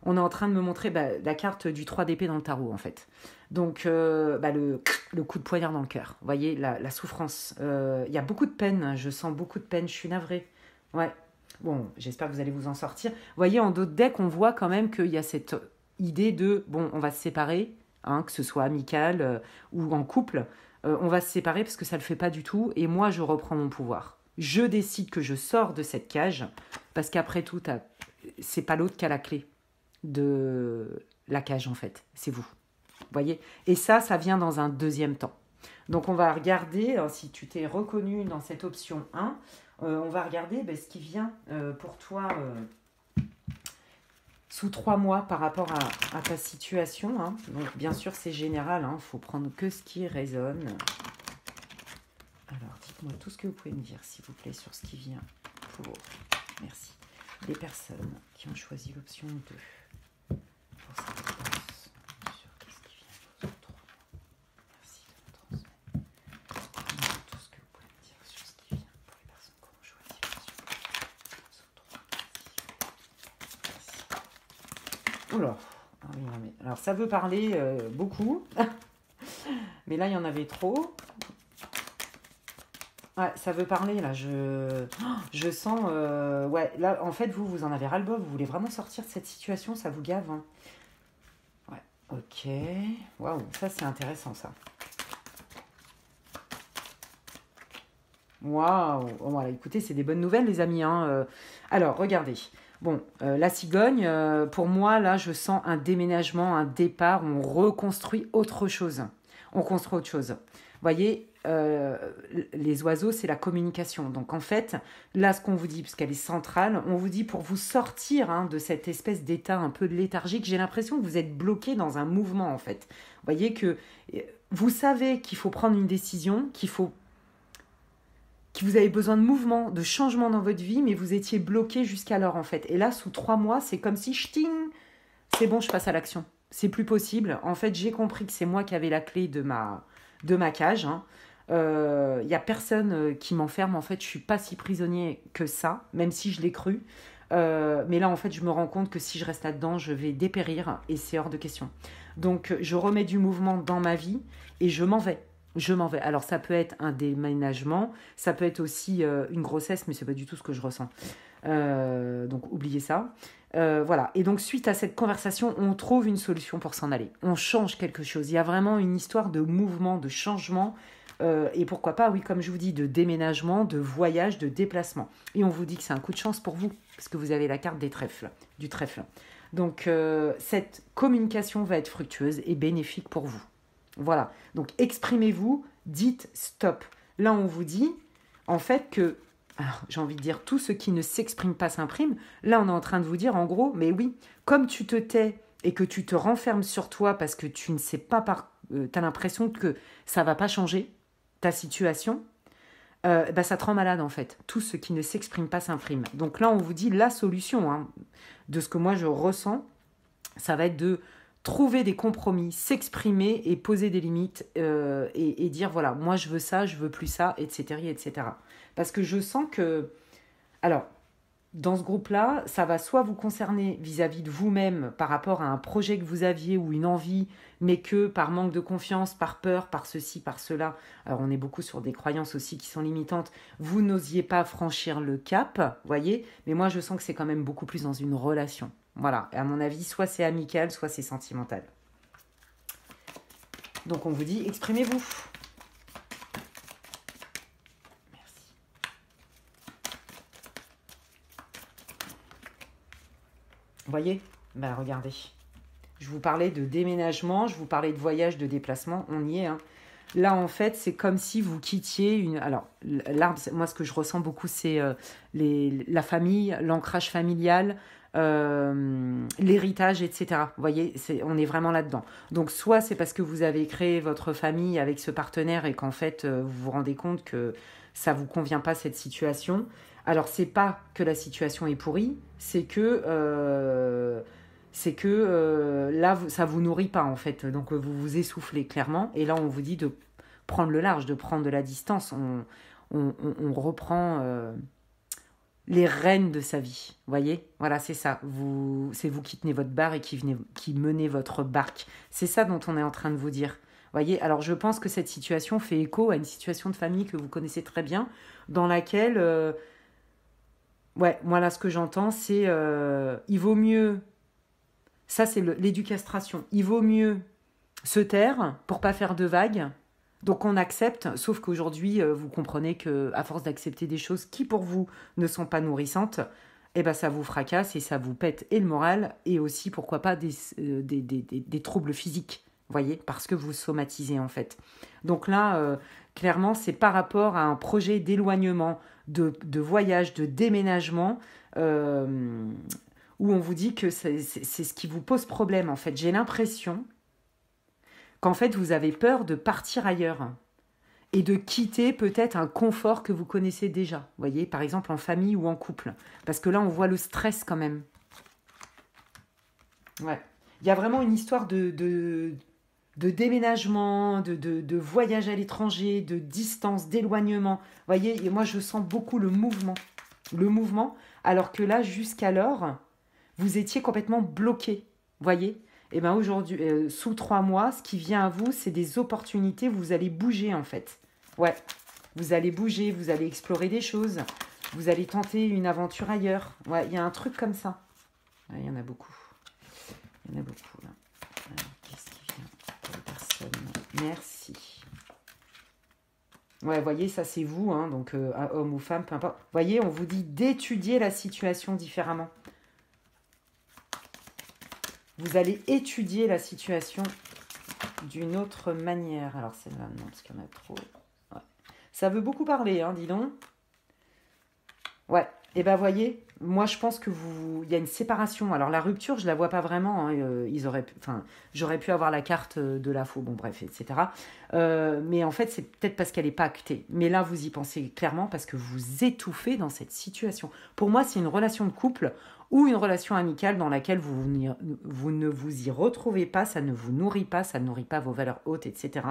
On est en train de me montrer la carte du 3 d'épée dans le tarot, en fait. Donc, le coup de poignard dans le cœur. Vous voyez, la souffrance. Il y a beaucoup de peine. Je sens beaucoup de peine. Je suis navrée. Ouais. Bon, j'espère que vous allez vous en sortir. Vous voyez, en d'autres decks, on voit quand même qu'il y a cette idée de, bon, on va se séparer, hein, que ce soit amical ou en couple. On va se séparer parce que ça ne le fait pas du tout. Et moi, je reprends mon pouvoir. Je décide que je sors de cette cage parce qu'après tout, c'est pas l'autre qui a la clé de la cage, en fait. C'est vous. Voyez. Et ça vient dans un deuxième temps. Donc, on va regarder, si tu t'es reconnu dans cette option 1, on va regarder ce qui vient pour toi sous 3 mois par rapport à ta situation. Hein. Donc, bien sûr, c'est général. Il faut prendre que ce qui résonne. Alors, dites-moi tout ce que vous pouvez me dire, s'il vous plaît, sur ce qui vient pour, merci, les personnes qui ont choisi l'option 2. Pour cette réponse sur qu'est-ce qui vient pour 3 mois. Merci de me transmettre. Dites-moi tout ce que vous pouvez me dire sur ce qui vient pour les personnes qui ont choisi l'option 3. Merci. Oula. Ah oui, non, mais... Alors, ça veut parler beaucoup. Mais là, il y en avait trop. Ouais, ça veut parler, là, je sens... ouais, là, en fait, vous en avez ras-le-bol, vous voulez vraiment sortir de cette situation, ça vous gave. Hein. Ouais, ok. Waouh, ça, c'est intéressant, ça. Waouh. Oh, voilà, écoutez, c'est des bonnes nouvelles, les amis. Hein. Alors, regardez. Bon, la cigogne, pour moi, là, je sens un déménagement, un départ, on reconstruit autre chose. On construit autre chose. voyez, les oiseaux, c'est la communication. Donc en fait, là, ce qu'on vous dit, puisqu'elle est centrale, on vous dit pour vous sortir de cette espèce d'état un peu léthargique, j'ai l'impression que vous êtes bloqué dans un mouvement en fait. Vous voyez que vous savez qu'il faut prendre une décision, que vous avez besoin de mouvement, de changement dans votre vie, mais vous étiez bloqué jusqu'alors en fait. Et là, sous 3 mois, c'est comme si, ch'ting, c'est bon, je passe à l'action. C'est plus possible. En fait, j'ai compris que c'est moi qui avais la clé de ma cage. Il n'y a personne qui m'enferme. En fait, je ne suis pas si prisonnier que ça, même si je l'ai cru. Mais là, en fait, je me rends compte que si je reste là-dedans, je vais dépérir et c'est hors de question. Donc, je remets du mouvement dans ma vie et je m'en vais. Je m'en vais. Alors, ça peut être un déménagement, ça peut être aussi une grossesse, mais ce n'est pas du tout ce que je ressens. Donc, oubliez ça. Voilà. Et donc, suite à cette conversation, on trouve une solution pour s'en aller. On change quelque chose. Il y a vraiment une histoire de mouvement, de changement. Et pourquoi pas, oui, comme je vous dis, de déménagement, de voyage, de déplacement. Et on vous dit que c'est un coup de chance pour vous, parce que vous avez la carte du trèfle. Donc, cette communication va être fructueuse et bénéfique pour vous. Voilà. Donc, exprimez-vous, dites stop. Là, on vous dit, en fait, que, alors, j'ai envie de dire, tout ce qui ne s'exprime pas s'imprime. Là, on est en train de vous dire, en gros, mais oui, comme tu te tais et que tu te renfermes sur toi parce que tu ne sais pas, tu as l'impression que ça ne va pas changer, ta situation, ça te rend malade en fait. Tout ce qui ne s'exprime pas s'imprime. Donc là, on vous dit la solution de ce que moi je ressens, ça va être de trouver des compromis, s'exprimer et poser des limites et dire voilà, moi je veux ça, je veux plus ça, etc., etc. Parce que je sens que... Alors, dans ce groupe-là, ça va soit vous concerner vis-à-vis de vous-même par rapport à un projet que vous aviez ou une envie, mais que par manque de confiance, par peur, par ceci, par cela, alors on est beaucoup sur des croyances aussi qui sont limitantes, vous n'osiez pas franchir le cap, voyez, mais moi je sens que c'est quand même beaucoup plus dans une relation. Voilà, et à mon avis, soit c'est amical, soit c'est sentimental. Donc on vous dit, exprimez-vous. Vous voyez? Regardez. Je vous parlais de déménagement, je vous parlais de voyage, de déplacement, on y est. Là, en fait, c'est comme si vous quittiez une... Alors, l'arbre, moi, ce que je ressens beaucoup, c'est la famille, l'ancrage familial, l'héritage, etc. Vous voyez, on est vraiment là-dedans. Donc, soit c'est parce que vous avez créé votre famille avec ce partenaire et qu'en fait, vous vous rendez compte que ça ne vous convient pas, cette situation. Alors, c'est pas que la situation est pourrie, c'est que là, ça vous nourrit pas, en fait. Donc, vous vous essoufflez, clairement. Et là, on vous dit de prendre le large, de prendre de la distance. On reprend les rênes de sa vie. Vous voyez? Voilà, c'est ça. C'est vous qui tenez votre barre et qui menez votre barque. C'est ça dont on est en train de vous dire. Voyez, alors je pense que cette situation fait écho à une situation de famille que vous connaissez très bien, dans laquelle... Ouais, moi là, ce que j'entends, c'est il vaut mieux... Ça, c'est l'éducastration. Il vaut mieux se taire pour pas faire de vagues. Donc, on accepte, sauf qu'aujourd'hui, vous comprenez qu'à force d'accepter des choses qui, pour vous, ne sont pas nourrissantes, ça vous fracasse et ça vous pète et le moral et aussi, pourquoi pas, des troubles physiques, voyez, parce que vous somatisez, en fait. Donc là, clairement, c'est par rapport à un projet d'éloignement, de voyage, de déménagement, où on vous dit que c'est ce qui vous pose problème, en fait. J'ai l'impression qu'en fait, vous avez peur de partir ailleurs et de quitter peut-être un confort que vous connaissez déjà. Vous voyez, par exemple, en famille ou en couple. Parce que là, on voit le stress quand même. Ouais. Il y a vraiment une histoire de déménagement, de voyage à l'étranger, de distance, d'éloignement. Vous voyez, et moi, je sens beaucoup le mouvement. Le mouvement, alors que là, jusqu'alors, vous étiez complètement bloqué. Vous voyez? Et bien aujourd'hui, sous 3 mois, ce qui vient à vous, c'est des opportunités. Vous allez bouger, en fait. Ouais, vous allez bouger, vous allez explorer des choses. Vous allez tenter une aventure ailleurs. Ouais, il y a un truc comme ça. Ouais, il y en a beaucoup. Il y en a beaucoup, là. Alors, qu'est-ce qui vient pour les personnes? Merci. Ouais, vous voyez, ça c'est vous, donc homme ou femme, peu importe. Vous voyez, on vous dit d'étudier la situation différemment. Vous allez étudier la situation d'une autre manière. Alors celle-là, non, parce qu'il y en a trop. Ouais. Ça veut beaucoup parler, hein, dis donc. Ouais, et ben voyez, moi je pense que il y a une séparation. Alors la rupture, je la vois pas vraiment, hein, enfin, j'aurais pu avoir la carte de la faux, bon bref, etc. Mais en fait, c'est peut-être parce qu'elle n'est pas actée. Mais là, vous y pensez clairement parce que vous étouffez dans cette situation. Pour moi, c'est une relation de couple ou une relation amicale dans laquelle vous ne vous y retrouvez pas, ça ne vous nourrit pas, ça ne nourrit pas vos valeurs hautes, etc.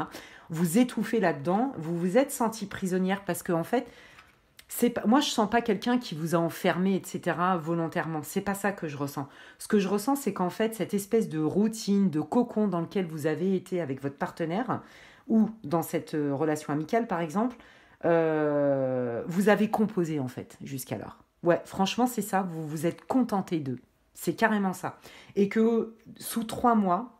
Vous étouffez là-dedans, vous vous êtes senti prisonnière parce que en fait, moi, je sens pas quelqu'un qui vous a enfermé, etc., volontairement. C'est pas ça que je ressens. Ce que je ressens, c'est qu'en fait, cette espèce de routine, de cocon dans lequel vous avez été avec votre partenaire, ou dans cette relation amicale, par exemple, vous avez composé, en fait, jusqu'alors. Ouais, franchement, c'est ça. Vous vous êtes contenté d'eux. C'est carrément ça. Et que sous 3 mois,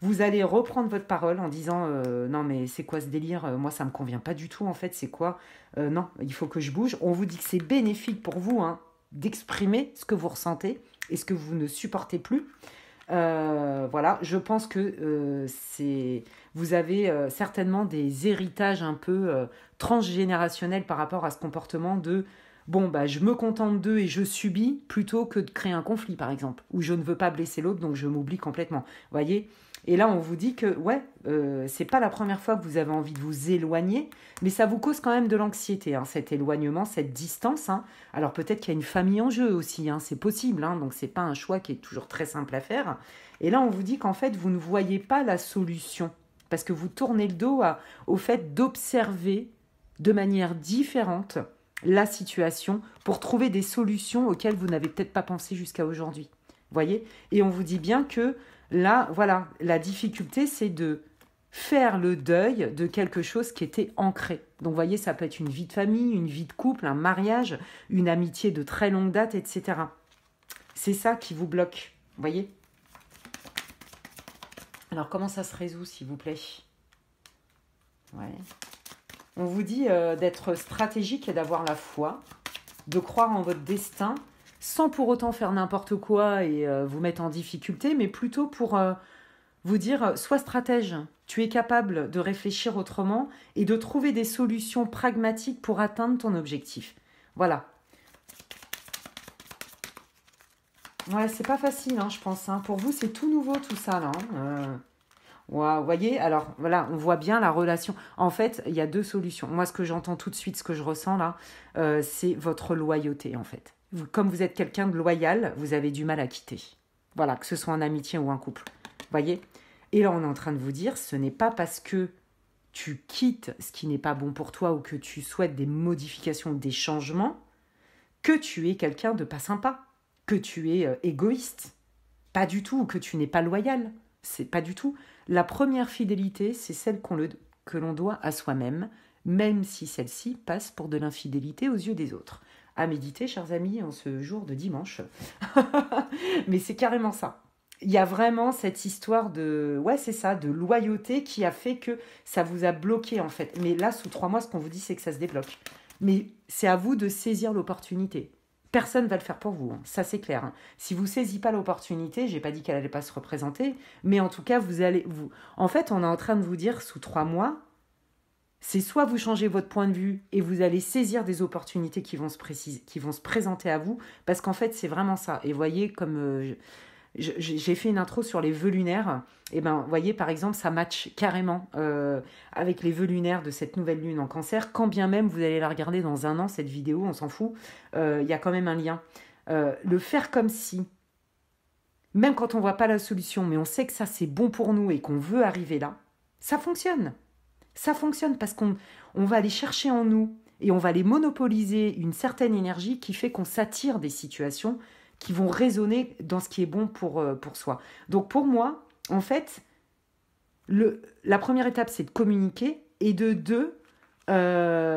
vous allez reprendre votre parole en disant non mais c'est quoi ce délire, moi ça me convient pas du tout en fait, c'est quoi, non il faut que je bouge. On vous dit que c'est bénéfique pour vous, hein, d'exprimer ce que vous ressentez et ce que vous ne supportez plus. Voilà, je pense que vous avez certainement des héritages un peu transgénérationnels par rapport à ce comportement de bon bah je me contente d'eux et je subis plutôt que de créer un conflit par exemple, où je ne veux pas blesser l'autre donc je m'oublie complètement. Vous voyez. Et là, on vous dit que, ouais, c'est pas la première fois que vous avez envie de vous éloigner, mais ça vous cause quand même de l'anxiété, hein, cet éloignement, cette distance. Hein. Alors peut-être qu'il y a une famille en jeu aussi, hein, c'est possible, hein, donc c'est pas un choix qui est toujours très simple à faire. Et là, on vous dit qu'en fait, vous ne voyez pas la solution, parce que vous tournez le dos au fait d'observer de manière différente la situation pour trouver des solutions auxquelles vous n'avez peut-être pas pensé jusqu'à aujourd'hui. Voyez. Et on vous dit bien que là, voilà, la difficulté, c'est de faire le deuil de quelque chose qui était ancré. Donc, vous voyez, ça peut être une vie de famille, une vie de couple, un mariage, une amitié de très longue date, etc. C'est ça qui vous bloque, vous voyez. Alors, comment ça se résout, s'il vous plaît? Ouais. On vous dit d'être stratégique et d'avoir la foi, de croire en votre destin, sans pour autant faire n'importe quoi et vous mettre en difficulté, mais plutôt pour vous dire, sois stratège, tu es capable de réfléchir autrement et de trouver des solutions pragmatiques pour atteindre ton objectif. Voilà. Ouais, c'est pas facile, hein, je pense. Hein. Pour vous, c'est tout nouveau tout ça, là. Hein. Wow, vous voyez, alors voilà, on voit bien la relation. En fait, il y a deux solutions. Moi, ce que j'entends tout de suite, ce que je ressens là, c'est votre loyauté, en fait. Comme vous êtes quelqu'un de loyal, vous avez du mal à quitter. Voilà, que ce soit en amitié ou un couple. Voyez. Et là, on est en train de vous dire, ce n'est pas parce que tu quittes ce qui n'est pas bon pour toi ou que tu souhaites des modifications, des changements, que tu es quelqu'un de pas sympa, que tu es égoïste. Pas du tout, ou que tu n'es pas loyal. C'est pas du tout. La première fidélité, c'est celle que l'on doit à soi-même, même si celle-ci passe pour de l'infidélité aux yeux des autres. À méditer, chers amis, en ce jour de dimanche. Mais c'est carrément ça. Il y a vraiment cette histoire de, ouais, c'est ça, de loyauté qui a fait que ça vous a bloqué, en fait. Mais là, sous 3 mois, ce qu'on vous dit, c'est que ça se débloque. Mais c'est à vous de saisir l'opportunité. Personne ne va le faire pour vous, hein. Ça c'est clair. Hein. Si vous ne saisissez pas l'opportunité, j'ai pas dit qu'elle n'allait pas se représenter, mais en tout cas, En fait, on est en train de vous dire, sous 3 mois, c'est soit vous changez votre point de vue et vous allez saisir des opportunités qui vont se présenter à vous, parce qu'en fait, c'est vraiment ça. Et voyez, comme j'ai fait une intro sur les vœux lunaires, et ben, voyez, par exemple, ça match carrément avec les vœux lunaires de cette nouvelle lune en Cancer. Quand bien même vous allez la regarder dans 1 an, cette vidéo, on s'en fout, il y a quand même un lien. Le faire comme si, même quand on ne voit pas la solution, mais on sait que ça c'est bon pour nous et qu'on veut arriver là, ça fonctionne. Ça fonctionne parce qu'on va aller chercher en nous et on va aller monopoliser une certaine énergie qui fait qu'on s'attire des situations qui vont résonner dans ce qui est bon pour soi. Donc pour moi, en fait, la première étape, c'est de communiquer. Et de 2,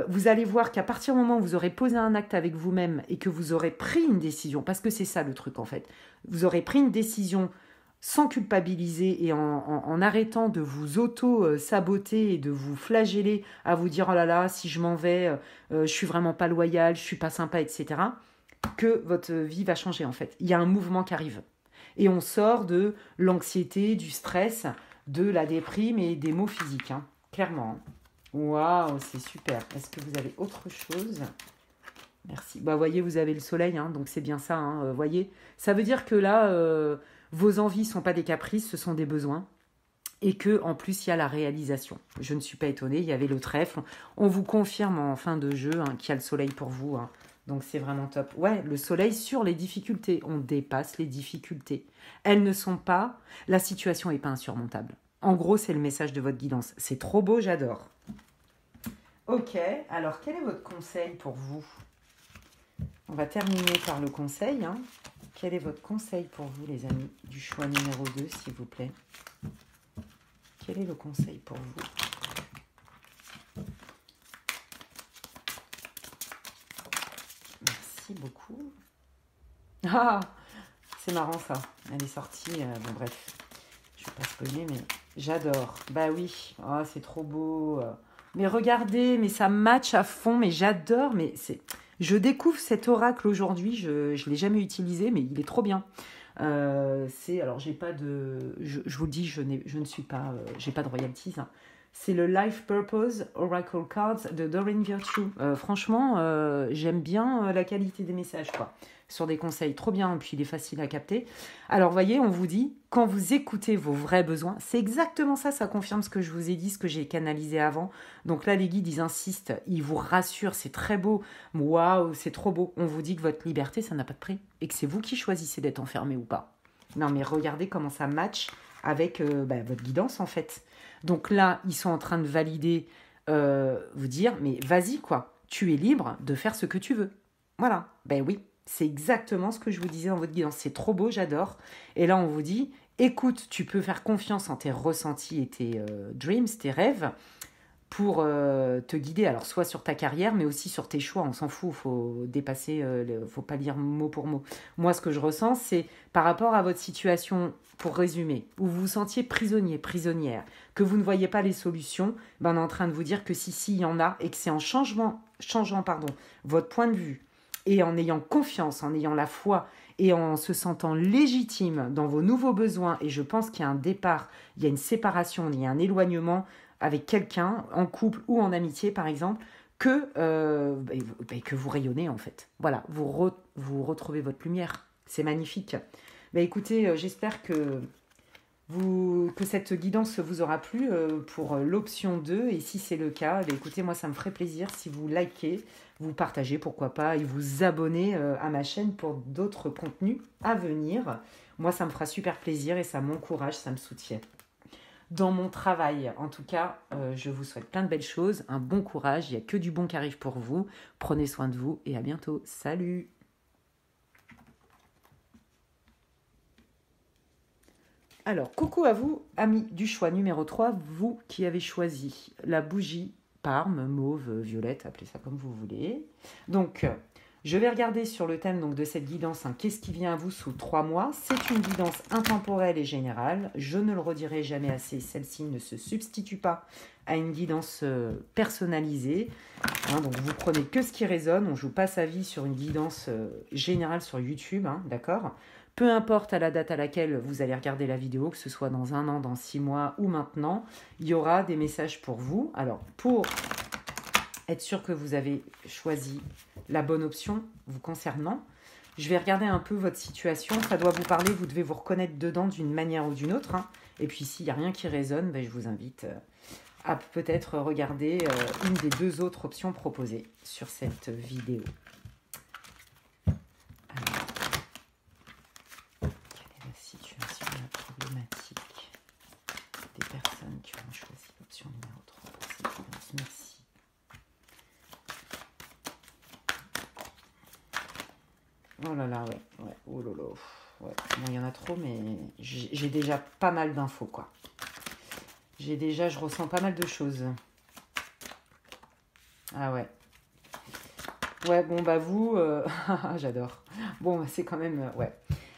vous allez voir qu'à partir du moment où vous aurez posé un acte avec vous-même et que vous aurez pris une décision, parce que c'est ça le truc en fait, vous aurez pris une décision sans culpabiliser et en arrêtant de vous auto-saboter et de vous flageller à vous dire « Oh là là, si je m'en vais, je suis vraiment pas loyal, je suis pas sympa, etc. » que votre vie va changer en fait. Il y a un mouvement qui arrive. Et on sort de l'anxiété, du stress, de la déprime et des maux physiques, hein, clairement. Waouh, c'est super. Est-ce que vous avez autre chose? Merci. Bah, voyez, vous avez le soleil, hein, donc c'est bien ça. Hein, voyez, ça veut dire que là, vos envies ne sont pas des caprices, ce sont des besoins. Et que en plus, il y a la réalisation. Je ne suis pas étonnée, il y avait le trèfle. On vous confirme en fin de jeu hein, qu'il y a le soleil pour vous. Hein. Donc c'est vraiment top. Ouais, le soleil sur les difficultés. On dépasse les difficultés. Elles ne sont pas... La situation n'est pas insurmontable. En gros, c'est le message de votre guidance. C'est trop beau, j'adore. Ok, alors quel est votre conseil pour vous? On va terminer par le conseil. Hein. Quel est votre conseil pour vous, les amis? Du choix numéro 2, s'il vous plaît. Quel est le conseil pour vous? Merci beaucoup. Ah, c'est marrant ça. Elle est sortie. Bon, bref, je ne vais pas spoiler, mais j'adore. Bah oui, oh, c'est trop beau. Mais regardez, mais ça match à fond. Mais j'adore. Mais c'est... Je découvre cet oracle aujourd'hui. Je ne l'ai jamais utilisé, mais il est trop bien. Alors j'ai pas de, je vous le dis, je ne suis pas, j'ai pas de royalties. Hein. C'est le Life Purpose Oracle Cards de Doreen Virtue. Franchement, j'aime bien la qualité des messages, quoi. Sur des conseils, trop bien, puis il est facile à capter. Alors, voyez, on vous dit, quand vous écoutez vos vrais besoins, c'est exactement ça, ça confirme ce que je vous ai dit, ce que j'ai canalisé avant. Donc là, les guides, ils insistent, ils vous rassurent, c'est très beau. Waouh, c'est trop beau. On vous dit que votre liberté, ça n'a pas de prix. Et que c'est vous qui choisissez d'être enfermé ou pas. Non, mais regardez comment ça match avec votre guidance, en fait. Donc là, ils sont en train de valider, vous dire, mais vas-y, quoi. Tu es libre de faire ce que tu veux. Voilà. Ben oui. C'est exactement ce que je vous disais dans votre guidance. C'est trop beau, j'adore. Et là, on vous dit, écoute, tu peux faire confiance en tes ressentis et tes dreams, tes rêves, pour te guider. Alors, soit sur ta carrière, mais aussi sur tes choix. On s'en fout, il faut dépasser, faut pas lire mot pour mot. Moi, ce que je ressens, c'est par rapport à votre situation, pour résumer, où vous vous sentiez prisonnier, prisonnière, que vous ne voyez pas les solutions, ben, on est en train de vous dire que si, il y en a, et que c'est en changeant votre point de vue, et en ayant confiance, en ayant la foi et en se sentant légitime dans vos nouveaux besoins, et je pense qu'il y a un départ, il y a une séparation, il y a un éloignement avec quelqu'un, en couple ou en amitié par exemple, que vous rayonnez en fait. Voilà, vous retrouvez votre lumière. C'est magnifique. Écoutez, j'espère que cette guidance vous aura plu pour l'option 2. Et si c'est le cas, écoutez, moi, ça me ferait plaisir si vous likez, vous partagez, pourquoi pas, et vous abonnez à ma chaîne pour d'autres contenus à venir. Moi, ça me fera super plaisir et ça m'encourage, ça me soutient. Dans mon travail, en tout cas, je vous souhaite plein de belles choses, un bon courage, il n'y a que du bon qui arrive pour vous. Prenez soin de vous et à bientôt. Salut! Alors, coucou à vous, amis du choix numéro 3, vous qui avez choisi la bougie Parme, mauve, violette, appelez ça comme vous voulez. Donc, je vais regarder sur le thème donc, de cette guidance, qu'est-ce qui vient à vous sous 3 mois. C'est une guidance intemporelle et générale. Je ne le redirai jamais assez, celle-ci ne se substitue pas à une guidance personnalisée. Donc, vous prenez que ce qui résonne. On ne joue pas sa vie sur une guidance générale sur YouTube, d'accord ? Peu importe à la date à laquelle vous allez regarder la vidéo, que ce soit dans 1 an, dans 6 mois ou maintenant, il y aura des messages pour vous. Alors, pour être sûr que vous avez choisi la bonne option vous concernant, je vais regarder un peu votre situation. Ça doit vous parler, vous devez vous reconnaître dedans d'une manière ou d'une autre. Et puis, s'il n'y a rien qui résonne, je vous invite à peut-être regarder une des 2 autres options proposées sur cette vidéo. Des personnes qui ont choisi l'option numéro 3 pour cette guidance. Merci. Oh là là, ouais. Oh là là. Ouais. Bon, il y en a trop, mais j'ai déjà pas mal d'infos, quoi. Je ressens pas mal de choses. Ah ouais. Ouais, bon, vous... j'adore. Bon, c'est quand même... ouais.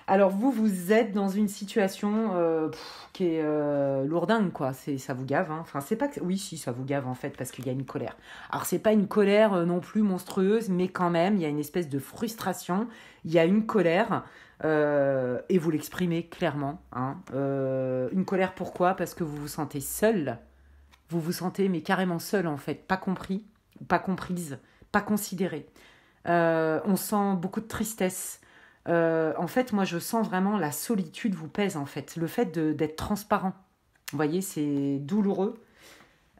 Alors vous êtes dans une situation qui est lourdingue, quoi. Ça vous gave, hein. Enfin, c'est pas que... Oui, si, ça vous gave, en fait, parce qu'il y a une colère. Alors, c'est pas une colère non plus monstrueuse, mais quand même, il y a une espèce de frustration, il y a une colère, et vous l'exprimez clairement, hein. Une colère, pourquoi? Parce que vous vous sentez seul. Vous vous sentez, mais carrément seul, en fait. Pas compris, pas comprise, pas considéré. On sent beaucoup de tristesse. En fait, moi, je sens vraiment la solitude vous pèse, en fait. Le fait d'être transparent. Vous voyez, c'est douloureux.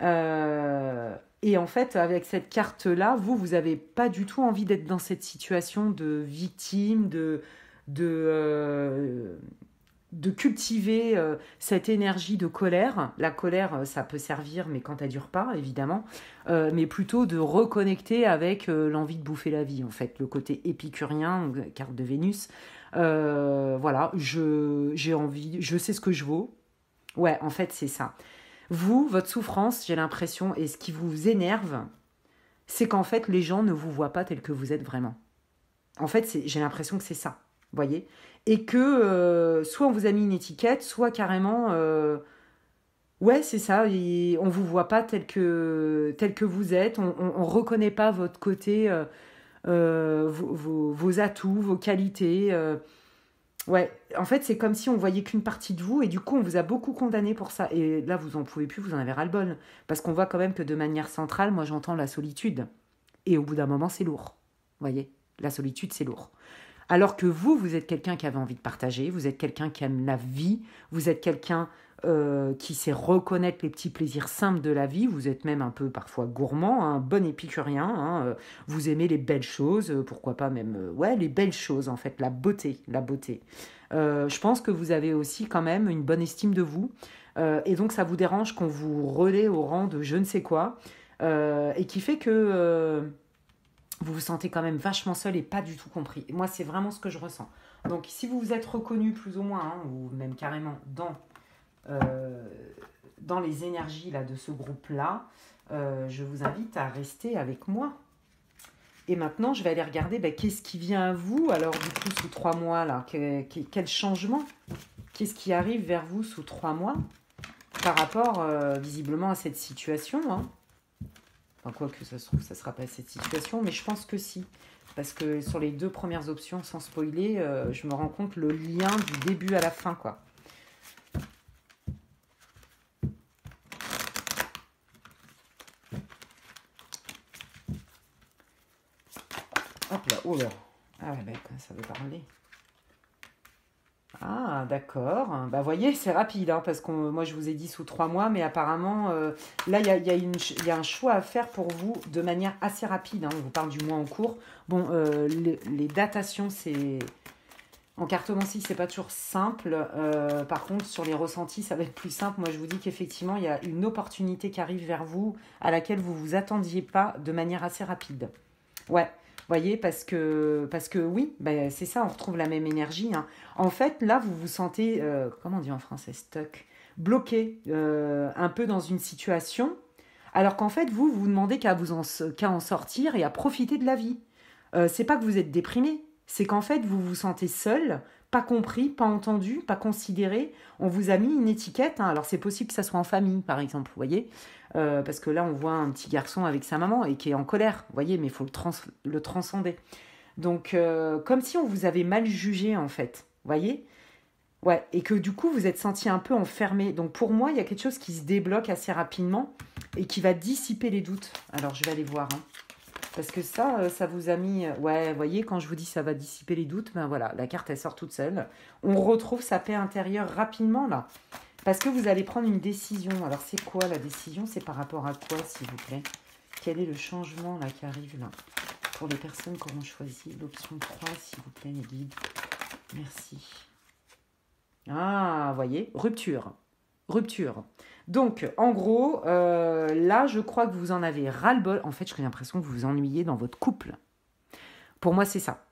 Et en fait, avec cette carte-là, vous n'avez pas du tout envie d'être dans cette situation de victime, de, euh, de cultiver cette énergie de colère. La colère, ça peut servir, mais quand elle dure pas, évidemment. Mais plutôt de reconnecter avec l'envie de bouffer la vie, en fait. Le côté épicurien, carte de Vénus. Voilà, j'ai envie, je sais ce que je vaux. Ouais, en fait, c'est ça. Vous, votre souffrance, j'ai l'impression, et ce qui vous énerve, c'est qu'en fait, les gens ne vous voient pas tel que vous êtes vraiment. En fait, j'ai l'impression que c'est ça, vous voyez. Et que soit on vous a mis une étiquette, soit carrément, ouais, c'est ça, et on vous voit pas tel que vous êtes, on reconnaît pas votre côté, vos atouts, vos qualités. Ouais, en fait, c'est comme si on voyait qu'une partie de vous et du coup, on vous a beaucoup condamné pour ça. Et là, vous en pouvez plus, vous en avez ras-le-bol. Parce qu'on voit quand même que de manière centrale, moi, j'entends la solitude. Et au bout d'un moment, c'est lourd. Vous voyez, la solitude, c'est lourd. Alors que vous êtes quelqu'un qui avait envie de partager, vous êtes quelqu'un qui aime la vie, vous êtes quelqu'un qui sait reconnaître les petits plaisirs simples de la vie, vous êtes même un peu parfois gourmand, un bon épicurien, hein, vous aimez les belles choses, pourquoi pas même, ouais, les belles choses en fait, la beauté, la beauté. Je pense que vous avez aussi quand même une bonne estime de vous, et donc ça vous dérange qu'on vous relaie au rang de je ne sais quoi, et qui fait que vous vous sentez quand même vachement seul et pas du tout compris. Moi, c'est vraiment ce que je ressens. Donc, si vous vous êtes reconnu plus ou moins, hein, ou même carrément euh, dans les énergies là, de ce groupe-là, je vous invite à rester avec moi. Et maintenant, je vais aller regarder qu'est-ce qui vient à vous, alors du coup, sous 3 mois, là, quel changement? Qu'est-ce qui arrive vers vous sous 3 mois par rapport, visiblement, à cette situation, hein? Enfin, quoi que ça se trouve, ça ne sera pas cette situation, mais je pense que si. Parce que sur les 2 premières options, sans spoiler, je me rends compte le lien du début à la fin, quoi. Hop là, oh là. Ah ouais, ça veut parler. Ah, d'accord. Bah, voyez, c'est rapide, hein, parce que moi, je vous ai dit sous 3 mois, mais apparemment, là, il y a un choix à faire pour vous de manière assez rapide, hein. On vous parle du mois en cours. Bon, les datations, c'est... En cartomancie, c'est pas toujours simple. Par contre, sur les ressentis, ça va être plus simple. Moi, je vous dis qu'effectivement, il y a une opportunité qui arrive vers vous à laquelle vous vous attendiez pas de manière assez rapide. Ouais, voyez, parce que oui, ben, c'est ça, on retrouve la même énergie, hein. En fait, là, vous vous sentez, comment on dit en français, stuck, bloqué, un peu dans une situation, alors qu'en fait, vous vous demandez qu'à en sortir et à profiter de la vie. C'est pas que vous êtes déprimé, c'est qu'en fait, vous vous sentez seul, pas compris, pas entendu, pas considéré. On vous a mis une étiquette, hein. Alors c'est possible que ça soit en famille, par exemple, vous voyez. Parce que là, on voit un petit garçon avec sa maman et qui est en colère, vous voyez, mais il faut le transcender. Donc, comme si on vous avait mal jugé, en fait, vous voyez. Ouais, et que du coup, vous êtes senti un peu enfermé. Donc, pour moi, il y a quelque chose qui se débloque assez rapidement et qui va dissiper les doutes. Alors, je vais aller voir, hein. Parce que ça vous a mis... Ouais, vous voyez, quand je vous dis ça va dissiper les doutes, ben voilà, la carte, elle sort toute seule. On retrouve sa paix intérieure rapidement, là. Parce que vous allez prendre une décision. Alors, c'est quoi la décision? C'est par rapport à quoi, s'il vous plaît? Quel est le changement, là, qui arrive, là? Pour les personnes qui auront choisi l'option 3, s'il vous plaît, les guides. Merci. Ah, vous voyez, rupture. Rupture. Donc, en gros, là, je crois que vous en avez ras-le-bol. En fait, j'ai l'impression que vous vous ennuyez dans votre couple. Pour moi, c'est ça.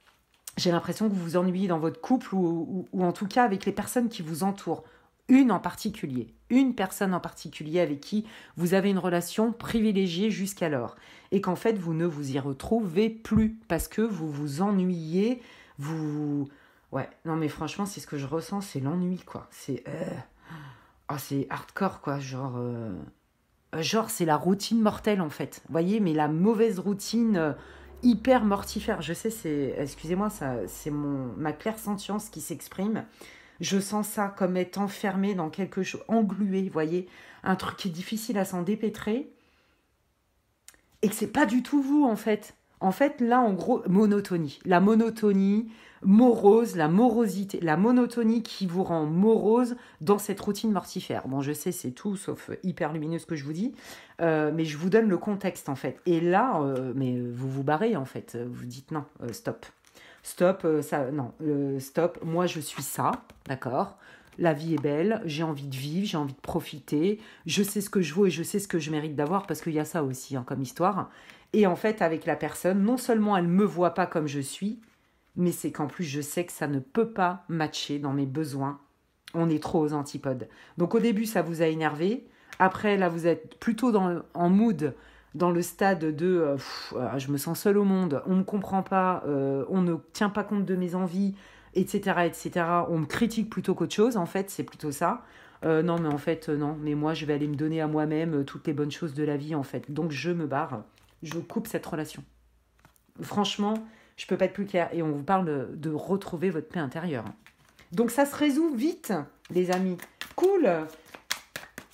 J'ai l'impression que vous vous ennuyez dans votre couple ou en tout cas avec les personnes qui vous entourent. Une en particulier. Une personne en particulier avec qui vous avez une relation privilégiée jusqu'alors. Et qu'en fait, vous ne vous y retrouvez plus parce que vous vous ennuyez, vous Ouais, non mais franchement, c'est ce que je ressens, c'est l'ennui, quoi. C'est hardcore, quoi. Genre, c'est la routine mortelle, en fait. Vous voyez, mais la mauvaise routine hyper mortifère. Je sais, excusez-moi, ça, c'est ma clairsentience qui s'exprime. Je sens ça comme être enfermé dans quelque chose, englué, vous voyez, un truc qui est difficile à s'en dépêtrer et que c'est pas du tout vous, en fait. En fait, là, en gros, monotonie. La monotonie, morose, la morosité, la monotonie qui vous rend morose dans cette routine mortifère. Bon, je sais, c'est tout sauf hyper lumineux ce que je vous dis, mais je vous donne le contexte, en fait. Et là, mais vous vous barrez, en fait. Vous dites non, stop. Stop, stop. Moi, je suis ça, d'accord? La vie est belle, j'ai envie de vivre, j'ai envie de profiter, je sais ce que je vaux et je sais ce que je mérite d'avoir, parce qu'il y a ça aussi hein, comme histoire. Et en fait, avec la personne, non seulement elle ne me voit pas comme je suis, mais c'est qu'en plus, je sais que ça ne peut pas matcher dans mes besoins. On est trop aux antipodes. Donc au début, ça vous a énervé. Après, là, vous êtes plutôt en mood, dans le stade de je me sens seule au monde, on ne me comprend pas, on ne tient pas compte de mes envies, etc., etc. On me critique plutôt qu'autre chose, en fait, c'est plutôt ça. Non, mais en fait, non. Mais moi, je vais aller me donner à moi-même toutes les bonnes choses de la vie, en fait. Donc, je me barre. Je coupe cette relation. Franchement, je peux pas être plus claire. Et on vous parle de retrouver votre paix intérieure. Donc, ça se résout vite, les amis. Cool.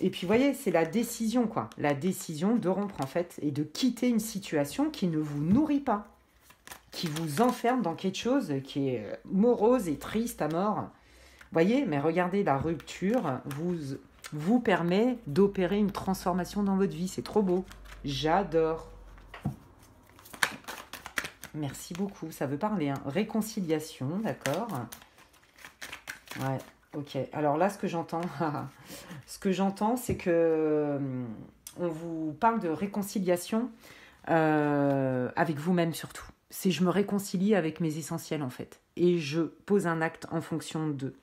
Et puis, vous voyez, c'est la décision, quoi. La décision de rompre, en fait, et de quitter une situation qui ne vous nourrit pas, qui vous enferme dans quelque chose qui est morose et triste à mort. Vous voyez, mais regardez, la rupture vous permet d'opérer une transformation dans votre vie. C'est trop beau. J'adore. Merci beaucoup. Ça veut parler, hein. Réconciliation, d'accord. Ouais, ok. Alors là, ce que j'entends, c'est que on vous parle de réconciliation avec vous-même surtout. C'est je me réconcilie avec mes essentiels en fait. Et je pose un acte en fonction d'eux.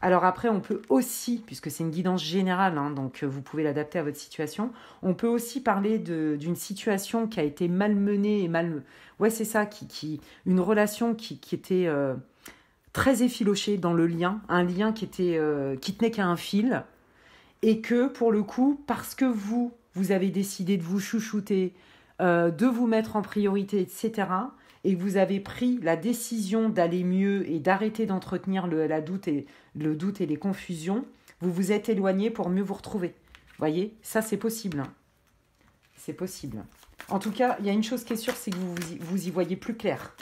Alors après, on peut aussi, puisque c'est une guidance générale, hein, donc vous pouvez l'adapter à votre situation, on peut aussi parler d'une situation qui a été malmenée et mal... Ouais, c'est ça, une relation qui était très effilochée dans le lien, un lien qui tenait qu'à un fil, et que pour le coup, parce que vous avez décidé de vous chouchouter, de vous mettre en priorité, etc., et que vous avez pris la décision d'aller mieux et d'arrêter d'entretenir le doute et les confusions, vous vous êtes éloigné pour mieux vous retrouver. Vous voyez, ça c'est possible. Hein. C'est possible. En tout cas, il y a une chose qui est sûre, c'est que vous y voyez plus clair.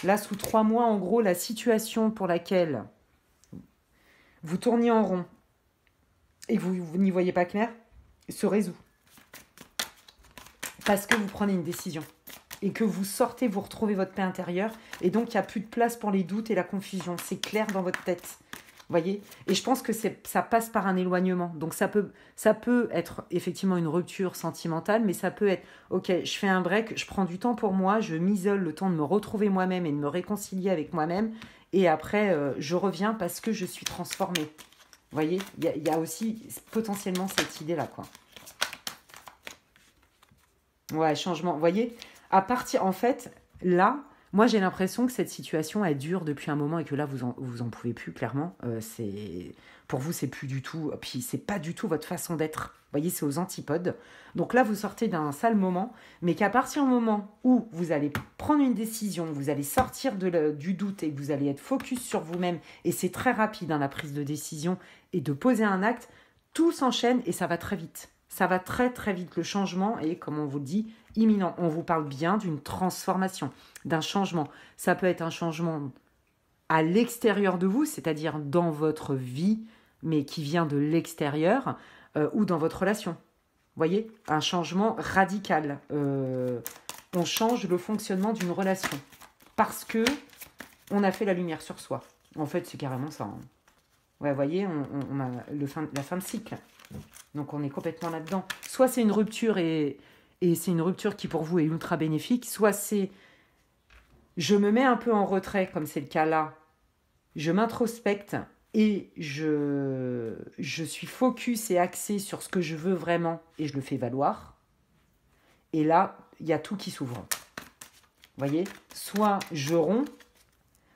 Là, sous 3 mois, en gros, la situation pour laquelle vous tourniez en rond et que vous n'y voyez pas clair se résout. Parce que vous prenez une décision. Et que vous sortez, vous retrouvez votre paix intérieure. Et donc, il n'y a plus de place pour les doutes et la confusion. C'est clair dans votre tête. Vous voyez ? Et je pense que ça passe par un éloignement. Donc, ça peut être effectivement une rupture sentimentale, mais ça peut être, ok, je fais un break, je prends du temps pour moi, je m'isole le temps de me retrouver moi-même et de me réconcilier avec moi-même. Et après, je reviens parce que je suis transformée. Vous voyez ? Il y a aussi potentiellement cette idée-là, quoi. Ouais, changement. Vous voyez ? En fait, là, moi j'ai l'impression que cette situation elle dure depuis un moment et que là vous en pouvez plus clairement. Pour vous c'est plus du tout, puis c'est pas du tout votre façon d'être. Vous voyez, c'est aux antipodes. Donc là vous sortez d'un sale moment, mais qu'à partir du moment où vous allez prendre une décision, vous allez sortir du doute et que vous allez être focus sur vous-même, et c'est très rapide la prise de décision et de poser un acte, tout s'enchaîne et ça va très vite. Ça va très très vite. Le changement est, comme on vous le dit, imminent. On vous parle bien d'une transformation, d'un changement. Ça peut être un changement à l'extérieur de vous, c'est-à-dire dans votre vie, mais qui vient de l'extérieur, ou dans votre relation. Vous voyez ? Un changement radical. On change le fonctionnement d'une relation. Parce que on a fait la lumière sur soi. En fait, c'est carrément ça. Hein. Ouais, vous voyez, on a la fin de cycle. Donc on est complètement là-dedans. Soit c'est une rupture et c'est une rupture qui pour vous est ultra bénéfique, soit c'est je me mets un peu en retrait comme c'est le cas là, je m'introspecte et je suis focus et axé sur ce que je veux vraiment et je le fais valoir. Et là, il y a tout qui s'ouvre. Vous voyez ? Soit je romps,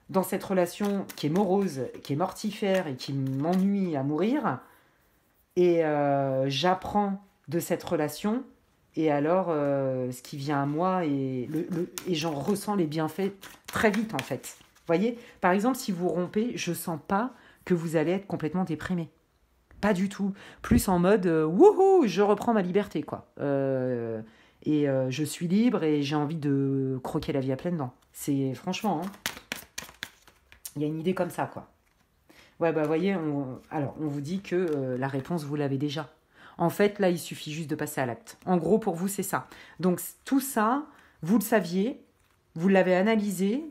dans cette relation qui est morose, qui est mortifère et qui m'ennuie à mourir. Et j'apprends de cette relation. Et alors, ce qui vient à moi, et j'en ressens les bienfaits très vite, en fait. Vous voyez, par exemple, si vous rompez, je sens pas que vous allez être complètement déprimé. Pas du tout. Plus en mode, wouhou, je reprends ma liberté, quoi. Je suis libre et j'ai envie de croquer la vie à pleines dents. C'est franchement, hein, il y a une idée comme ça, quoi. Ouais, bah, voyez, alors, on vous dit que la réponse, vous l'avez déjà. En fait, là, il suffit juste de passer à l'acte. En gros, pour vous, c'est ça. Donc, tout ça, vous le saviez, vous l'avez analysé,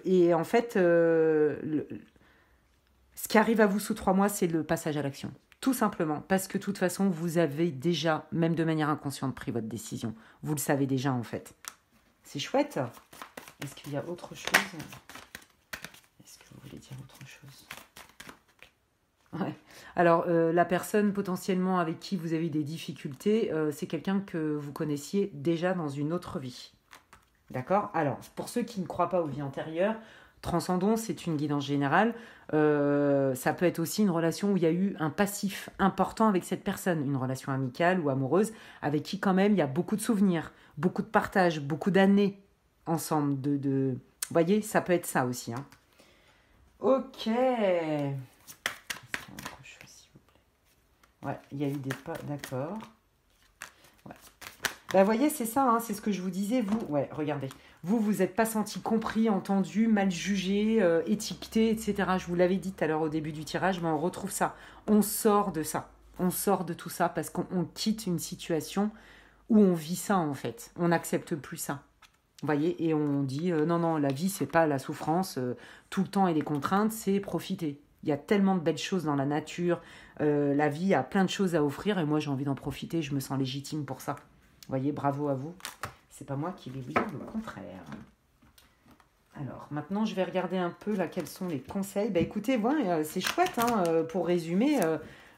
et en fait, ce qui arrive à vous sous 3 mois, c'est le passage à l'action. Tout simplement, parce que de toute façon, vous avez déjà, même de manière inconsciente, pris votre décision. Vous le savez déjà, en fait. C'est chouette. Est-ce qu'il y a autre chose? Est-ce que vous voulez dire autre chose? Ouais. Alors, la personne potentiellement avec qui vous avez des difficultés, c'est quelqu'un que vous connaissiez déjà dans une autre vie. D'accord? Alors, pour ceux qui ne croient pas aux vies antérieures, Transcendons, c'est une guidance générale. Ça peut être aussi une relation où il y a eu un passif important avec cette personne, une relation amicale ou amoureuse, avec qui quand même il y a beaucoup de souvenirs, beaucoup de partage, beaucoup d'années ensemble. Vous voyez, ça peut être ça aussi. Hein. Ok. Ouais, il y a eu des pas. D'accord. Ouais. Ben, voyez, c'est ça, hein, c'est ce que je vous disais. Vous, ouais, regardez. Vous n'êtes pas senti compris, entendu, mal jugé, étiqueté, etc. Je vous l'avais dit tout à l'heure au début du tirage, mais on retrouve ça. On sort de ça. On sort de tout ça parce qu'on quitte une situation où on vit ça, en fait. On n'accepte plus ça. Vous voyez, et on dit, non, non, la vie, c'est pas la souffrance, tout le temps et les contraintes, c'est profiter. Il y a tellement de belles choses dans la nature, la vie a plein de choses à offrir, et moi, j'ai envie d'en profiter, je me sens légitime pour ça. Vous voyez, bravo à vous. C'est pas moi qui vais vous dire le contraire. Alors, maintenant, je vais regarder un peu là, quels sont les conseils. Bah, écoutez, ouais, c'est chouette, hein, pour résumer,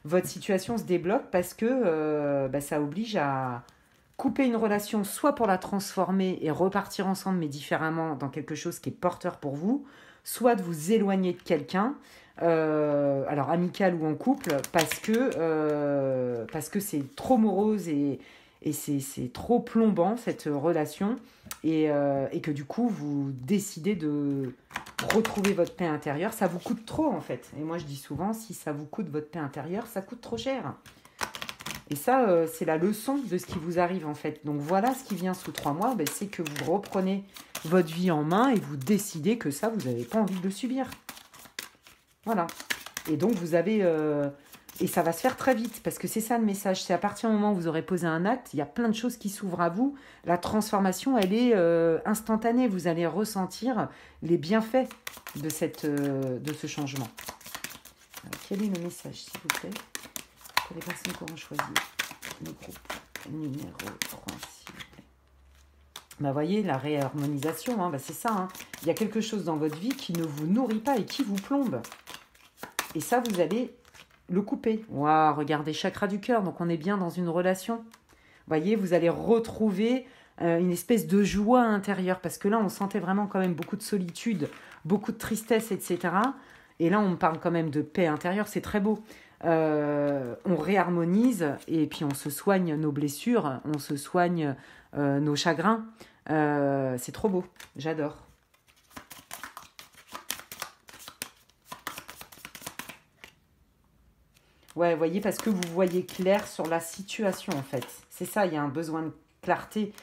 votre situation se débloque parce que ça oblige à couper une relation, soit pour la transformer et repartir ensemble, mais différemment, dans quelque chose qui est porteur pour vous, soit de vous éloigner de quelqu'un, alors amical ou en couple, parce que c'est trop morose et c'est trop plombant, cette relation, et que du coup, vous décidez de retrouver votre paix intérieure. Ça vous coûte trop, en fait. Et moi, je dis souvent, si ça vous coûte votre paix intérieure, ça coûte trop cher. Et ça, c'est la leçon de ce qui vous arrive, en fait. Donc, voilà ce qui vient sous 3 mois, ben, c'est que vous reprenez votre vie en main et vous décidez que ça, vous n'avez pas envie de le subir. Voilà. Et donc, vous avez... et ça va se faire très vite, parce que c'est ça le message. C'est à partir du moment où vous aurez posé un acte, il y a plein de choses qui s'ouvrent à vous. La transformation, elle est instantanée. Vous allez ressentir les bienfaits de ce changement. Alors, quel est le message, s'il vous plaît, pour les personnes qui auront choisi le groupe numéro 3, s'il vous plaît. Bah, voyez, la réharmonisation, hein, c'est ça. Hein. Il y a quelque chose dans votre vie qui ne vous nourrit pas et qui vous plombe. Et ça, vous allez le couper. Waouh, regardez, chakra du cœur, donc on est bien dans une relation. Voyez, vous allez retrouver une espèce de joie intérieure, parce que là, on sentait vraiment quand même beaucoup de solitude, beaucoup de tristesse, etc. Et là, on parle quand même de paix intérieure, c'est très beau. On réharmonise, et puis on se soigne nos blessures, on se soigne nos chagrins. C'est trop beau, j'adore. Ouais, vous voyez, parce que vous voyez clair sur la situation, en fait. C'est ça, il y a un besoin de clarté.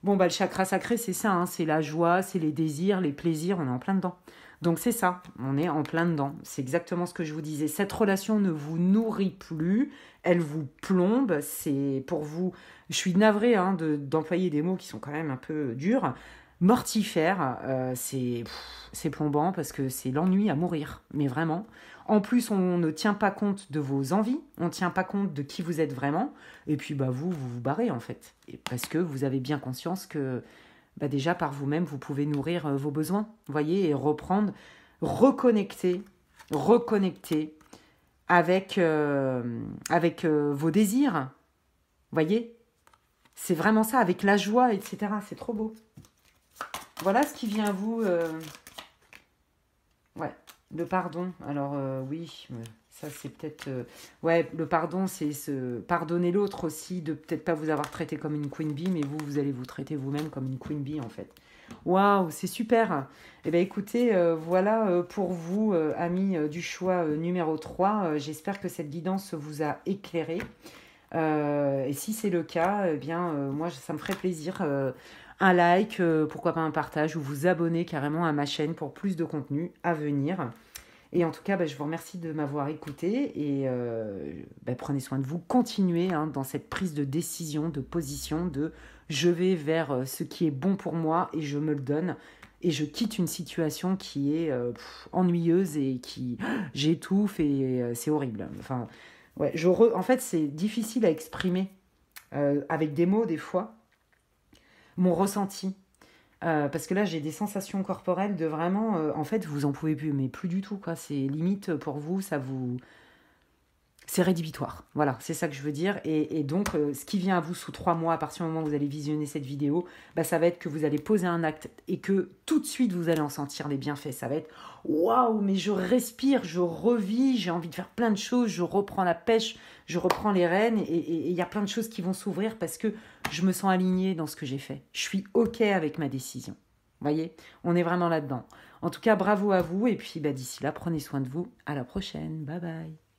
Bon, bah, le chakra sacré, c'est ça, hein, c'est la joie, c'est les désirs, les plaisirs, on est en plein dedans. Donc, c'est ça, on est en plein dedans. C'est exactement ce que je vous disais. Cette relation ne vous nourrit plus, elle vous plombe, c'est pour vous... Je suis navrée hein, d'employer des mots qui sont quand même un peu durs. Mortifère, c'est plombant parce que c'est l'ennui à mourir, mais vraiment. En plus, on ne tient pas compte de vos envies, on ne tient pas compte de qui vous êtes vraiment, et puis bah, vous vous barrez en fait. Et parce que vous avez bien conscience que bah, déjà par vous-même, vous pouvez nourrir vos besoins, voyez, et reprendre, reconnecter avec vos désirs, voyez. C'est vraiment ça, avec la joie, etc. C'est trop beau. Voilà ce qui vient à vous... Le pardon, alors oui, ça c'est peut-être... ouais, le pardon, c'est se pardonner l'autre aussi, de peut-être pas vous avoir traité comme une queen bee, mais vous, vous allez vous traiter vous-même comme une queen bee en fait. Waouh, c'est super. Eh bien écoutez, voilà pour vous, amis du choix numéro 3. J'espère que cette guidance vous a éclairé. Et si c'est le cas, eh bien, moi, ça me ferait plaisir. Un like, pourquoi pas un partage, ou vous abonner carrément à ma chaîne pour plus de contenu à venir. Et en tout cas, bah, je vous remercie de m'avoir écouté et bah, prenez soin de vous. Continuez hein, dans cette prise de décision, de position, de je vais vers ce qui est bon pour moi et je me le donne. Et je quitte une situation qui est ennuyeuse et qui j'étouffe et c'est horrible. Enfin, ouais, en fait, c'est difficile à exprimer avec des mots des fois mon ressenti. Parce que là, j'ai des sensations corporelles de vraiment... en fait, vous en pouvez plus, mais plus du tout, quoi. C'est limite pour vous, ça vous... C'est rédhibitoire. Voilà, c'est ça que je veux dire. Et donc, ce qui vient à vous sous 3 mois, à partir du moment où vous allez visionner cette vidéo, bah, ça va être que vous allez poser un acte et que tout de suite, vous allez en sentir les bienfaits. Ça va être waouh, mais je respire, je revis, j'ai envie de faire plein de choses, je reprends la pêche, je reprends les rênes et il y a plein de choses qui vont s'ouvrir parce que je me sens alignée dans ce que j'ai fait. Je suis OK avec ma décision. Vous voyez, on est vraiment là-dedans. En tout cas, bravo à vous et puis bah, d'ici là, prenez soin de vous. À la prochaine. Bye bye.